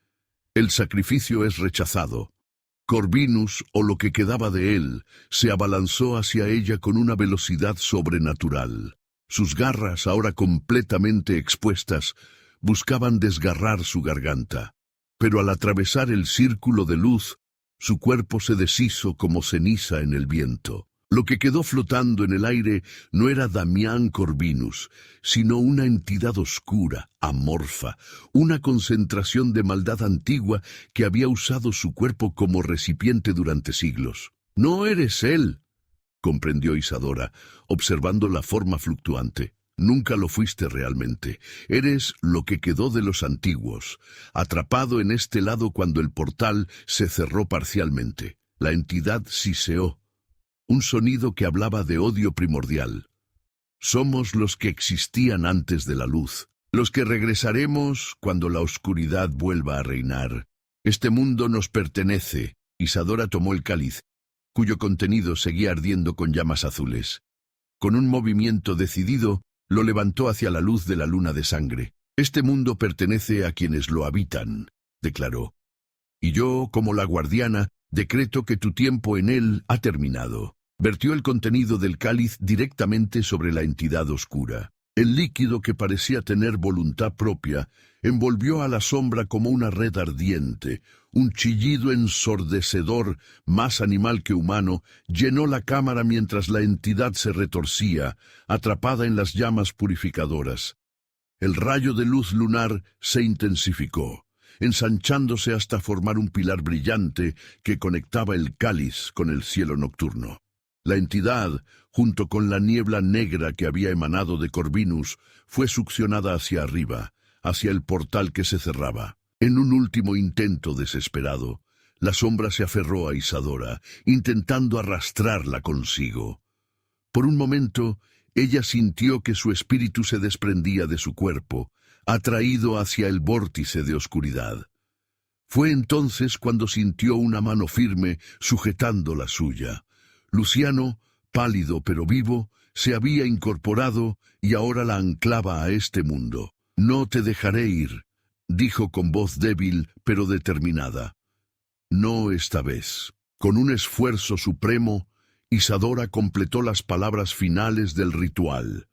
«El sacrificio es rechazado». Corvinus, o lo que quedaba de él, se abalanzó hacia ella con una velocidad sobrenatural. Sus garras, ahora completamente expuestas, buscaban desgarrar su garganta. Pero al atravesar el círculo de luz, su cuerpo se deshizo como ceniza en el viento. Lo que quedó flotando en el aire no era Damián Corvinus, sino una entidad oscura, amorfa, una concentración de maldad antigua que había usado su cuerpo como recipiente durante siglos. «No eres él», comprendió Isadora, observando la forma fluctuante. Nunca lo fuiste realmente. Eres lo que quedó de los antiguos, atrapado en este lado cuando el portal se cerró parcialmente. La entidad siseó, un sonido que hablaba de odio primordial. Somos los que existían antes de la luz, los que regresaremos cuando la oscuridad vuelva a reinar. Este mundo nos pertenece. Isadora tomó el cáliz, cuyo contenido seguía ardiendo con llamas azules. Con un movimiento decidido, lo levantó hacia la luz de la luna de sangre. Este mundo pertenece a quienes lo habitan, declaró. Y yo, como la guardiana, decreto que tu tiempo en él ha terminado. Vertió el contenido del cáliz directamente sobre la entidad oscura. El líquido, que parecía tener voluntad propia, envolvió a la sombra como una red ardiente. Un chillido ensordecedor, más animal que humano, llenó la cámara mientras la entidad se retorcía, atrapada en las llamas purificadoras. El rayo de luz lunar se intensificó, ensanchándose hasta formar un pilar brillante que conectaba el cáliz con el cielo nocturno. La entidad, junto con la niebla negra que había emanado de Corvinus, fue succionada hacia arriba, hacia el portal que se cerraba. En un último intento desesperado, la sombra se aferró a Isadora, intentando arrastrarla consigo. Por un momento, ella sintió que su espíritu se desprendía de su cuerpo, atraído hacia el vórtice de oscuridad. Fue entonces cuando sintió una mano firme sujetando la suya. Luciano, pálido pero vivo, se había incorporado y ahora la anclaba a este mundo. «No te dejaré ir», dijo con voz débil pero determinada. No esta vez. Con un esfuerzo supremo, Isadora completó las palabras finales del ritual.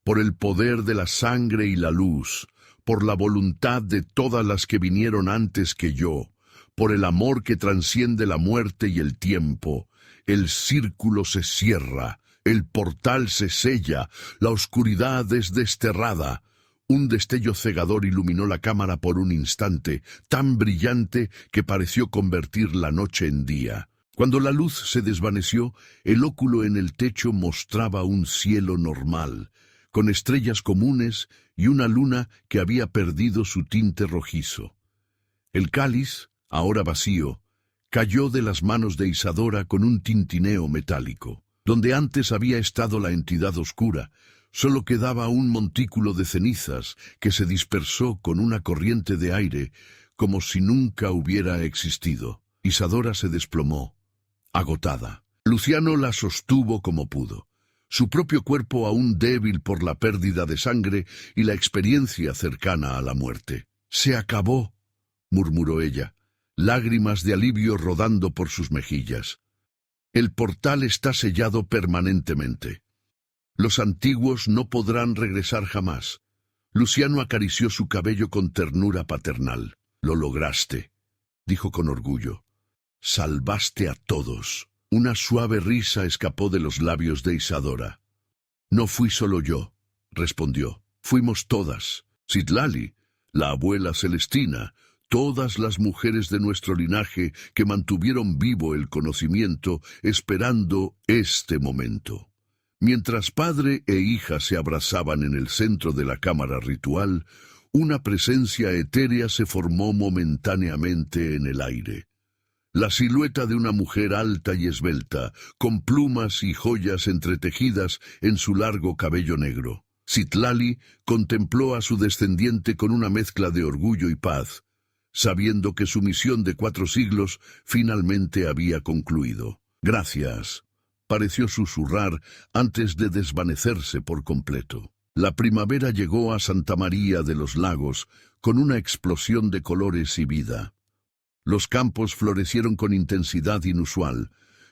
Por el poder de la sangre y la luz, por la voluntad de todas las que vinieron antes que yo, por el amor que transciende la muerte y el tiempo, el círculo se cierra, el portal se sella, la oscuridad es desterrada. Un destello cegador iluminó la cámara por un instante, tan brillante que pareció convertir la noche en día. Cuando la luz se desvaneció, el óculo en el techo mostraba un cielo normal, con estrellas comunes y una luna que había perdido su tinte rojizo. El cáliz, ahora vacío, cayó de las manos de Isadora con un tintineo metálico. Donde antes había estado la entidad oscura, solo quedaba un montículo de cenizas que se dispersó con una corriente de aire, como si nunca hubiera existido. Isadora se desplomó, agotada. Luciano la sostuvo como pudo. Su propio cuerpo aún débil por la pérdida de sangre y la experiencia cercana a la muerte. «Se acabó», murmuró ella, lágrimas de alivio rodando por sus mejillas. «El portal está sellado permanentemente. Los antiguos no podrán regresar jamás». Luciano acarició su cabello con ternura paternal. «Lo lograste», dijo con orgullo. «Salvaste a todos». Una suave risa escapó de los labios de Isadora. «No fui solo yo», respondió. «Fuimos todas. Citlali, la abuela Celestina, todas las mujeres de nuestro linaje que mantuvieron vivo el conocimiento esperando este momento». Mientras padre e hija se abrazaban en el centro de la cámara ritual, una presencia etérea se formó momentáneamente en el aire. La silueta de una mujer alta y esbelta, con plumas y joyas entretejidas en su largo cabello negro. Citlali contempló a su descendiente con una mezcla de orgullo y paz, sabiendo que su misión de 4 siglos finalmente había concluido. «Gracias», pareció susurrar antes de desvanecerse por completo. La primavera llegó a Santa María de los Lagos con una explosión de colores y vida. Los campos florecieron con intensidad inusual,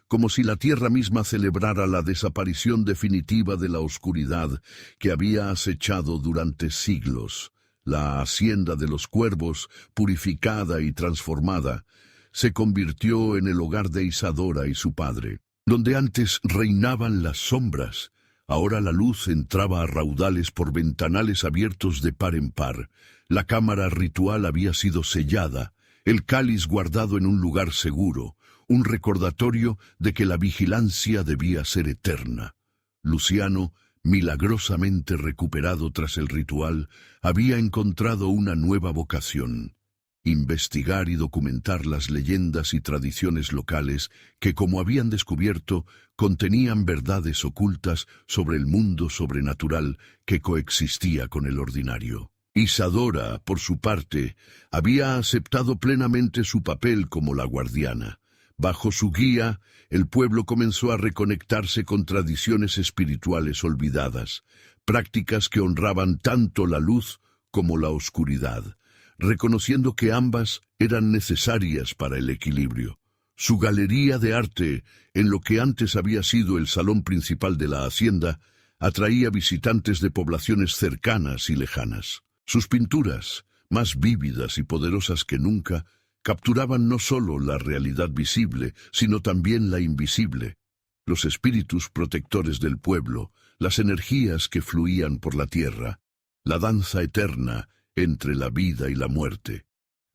como si la tierra misma celebrara la desaparición definitiva de la oscuridad que había acechado durante siglos. La hacienda de los cuervos, purificada y transformada, se convirtió en el hogar de Isadora y su padre. Donde antes reinaban las sombras, ahora la luz entraba a raudales por ventanales abiertos de par en par. La cámara ritual había sido sellada, el cáliz guardado en un lugar seguro, un recordatorio de que la vigilancia debía ser eterna. Luciano, milagrosamente recuperado tras el ritual, había encontrado una nueva vocación: investigar y documentar las leyendas y tradiciones locales que, como habían descubierto, contenían verdades ocultas sobre el mundo sobrenatural que coexistía con el ordinario. Isadora, por su parte, había aceptado plenamente su papel como la guardiana. Bajo su guía, el pueblo comenzó a reconectarse con tradiciones espirituales olvidadas, prácticas que honraban tanto la luz como la oscuridad, reconociendo que ambas eran necesarias para el equilibrio. Su galería de arte, en lo que antes había sido el salón principal de la hacienda, atraía visitantes de poblaciones cercanas y lejanas. Sus pinturas, más vívidas y poderosas que nunca, capturaban no solo la realidad visible, sino también la invisible, los espíritus protectores del pueblo, las energías que fluían por la tierra, la danza eterna entre la vida y la muerte.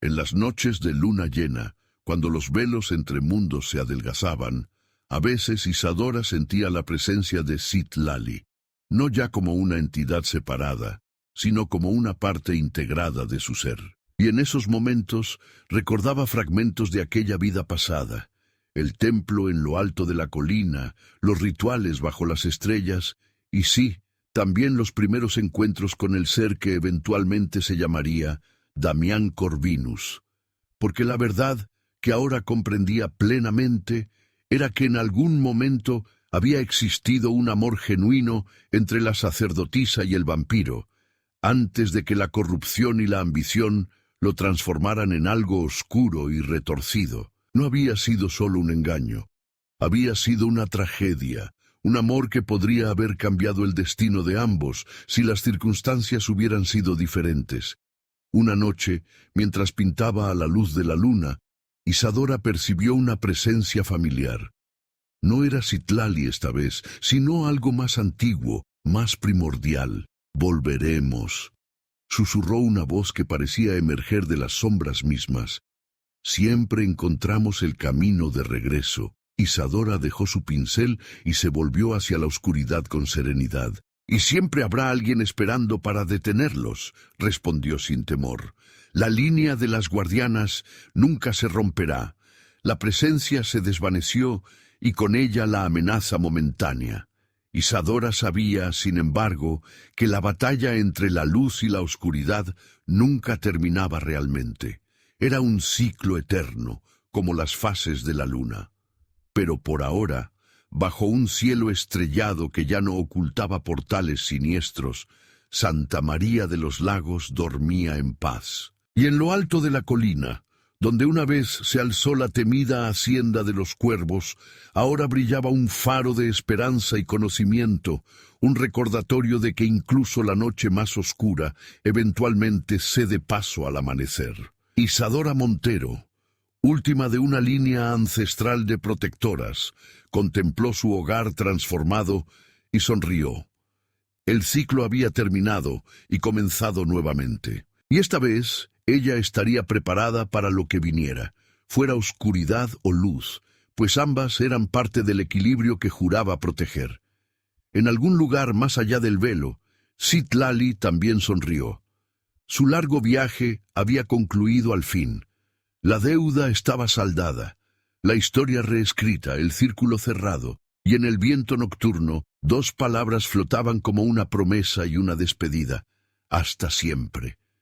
En las noches de luna llena, cuando los velos entre mundos se adelgazaban, a veces Isadora sentía la presencia de Citlali, no ya como una entidad separada, sino como una parte integrada de su ser. Y en esos momentos recordaba fragmentos de aquella vida pasada: el templo en lo alto de la colina, los rituales bajo las estrellas, y sí, también los primeros encuentros con el ser que eventualmente se llamaría Damián Corvinus. Porque la verdad, que ahora comprendía plenamente, era que en algún momento había existido un amor genuino entre la sacerdotisa y el vampiro, antes de que la corrupción y la ambición lo transformaran en algo oscuro y retorcido. No había sido solo un engaño, había sido una tragedia, un amor que podría haber cambiado el destino de ambos si las circunstancias hubieran sido diferentes. Una noche, mientras pintaba a la luz de la luna, Isadora percibió una presencia familiar. No era Citlali esta vez, sino algo más antiguo, más primordial. «Volveremos», susurró una voz que parecía emerger de las sombras mismas. «Siempre encontramos el camino de regreso». Isadora dejó su pincel y se volvió hacia la oscuridad con serenidad. «Y siempre habrá alguien esperando para detenerlos», respondió sin temor. «La línea de las guardianas nunca se romperá». La presencia se desvaneció y con ella la amenaza momentánea. Isadora sabía, sin embargo, que la batalla entre la luz y la oscuridad nunca terminaba realmente. Era un ciclo eterno, como las fases de la luna. Pero por ahora, bajo un cielo estrellado que ya no ocultaba portales siniestros, Santa María de los Lagos dormía en paz. Y en lo alto de la colina, donde una vez se alzó la temida hacienda de los cuervos, ahora brillaba un faro de esperanza y conocimiento, un recordatorio de que incluso la noche más oscura eventualmente cede paso al amanecer. Isadora Montero, última de una línea ancestral de protectoras, contempló su hogar transformado y sonrió. El ciclo había terminado y comenzado nuevamente. Y esta vez ella estaría preparada para lo que viniera, fuera oscuridad o luz, pues ambas eran parte del equilibrio que juraba proteger. En algún lugar más allá del velo, Citlali también sonrió. Su largo viaje había concluido al fin. La deuda estaba saldada, la historia reescrita, el círculo cerrado, y en el viento nocturno 2 palabras flotaban como una promesa y una despedida: hasta siempre.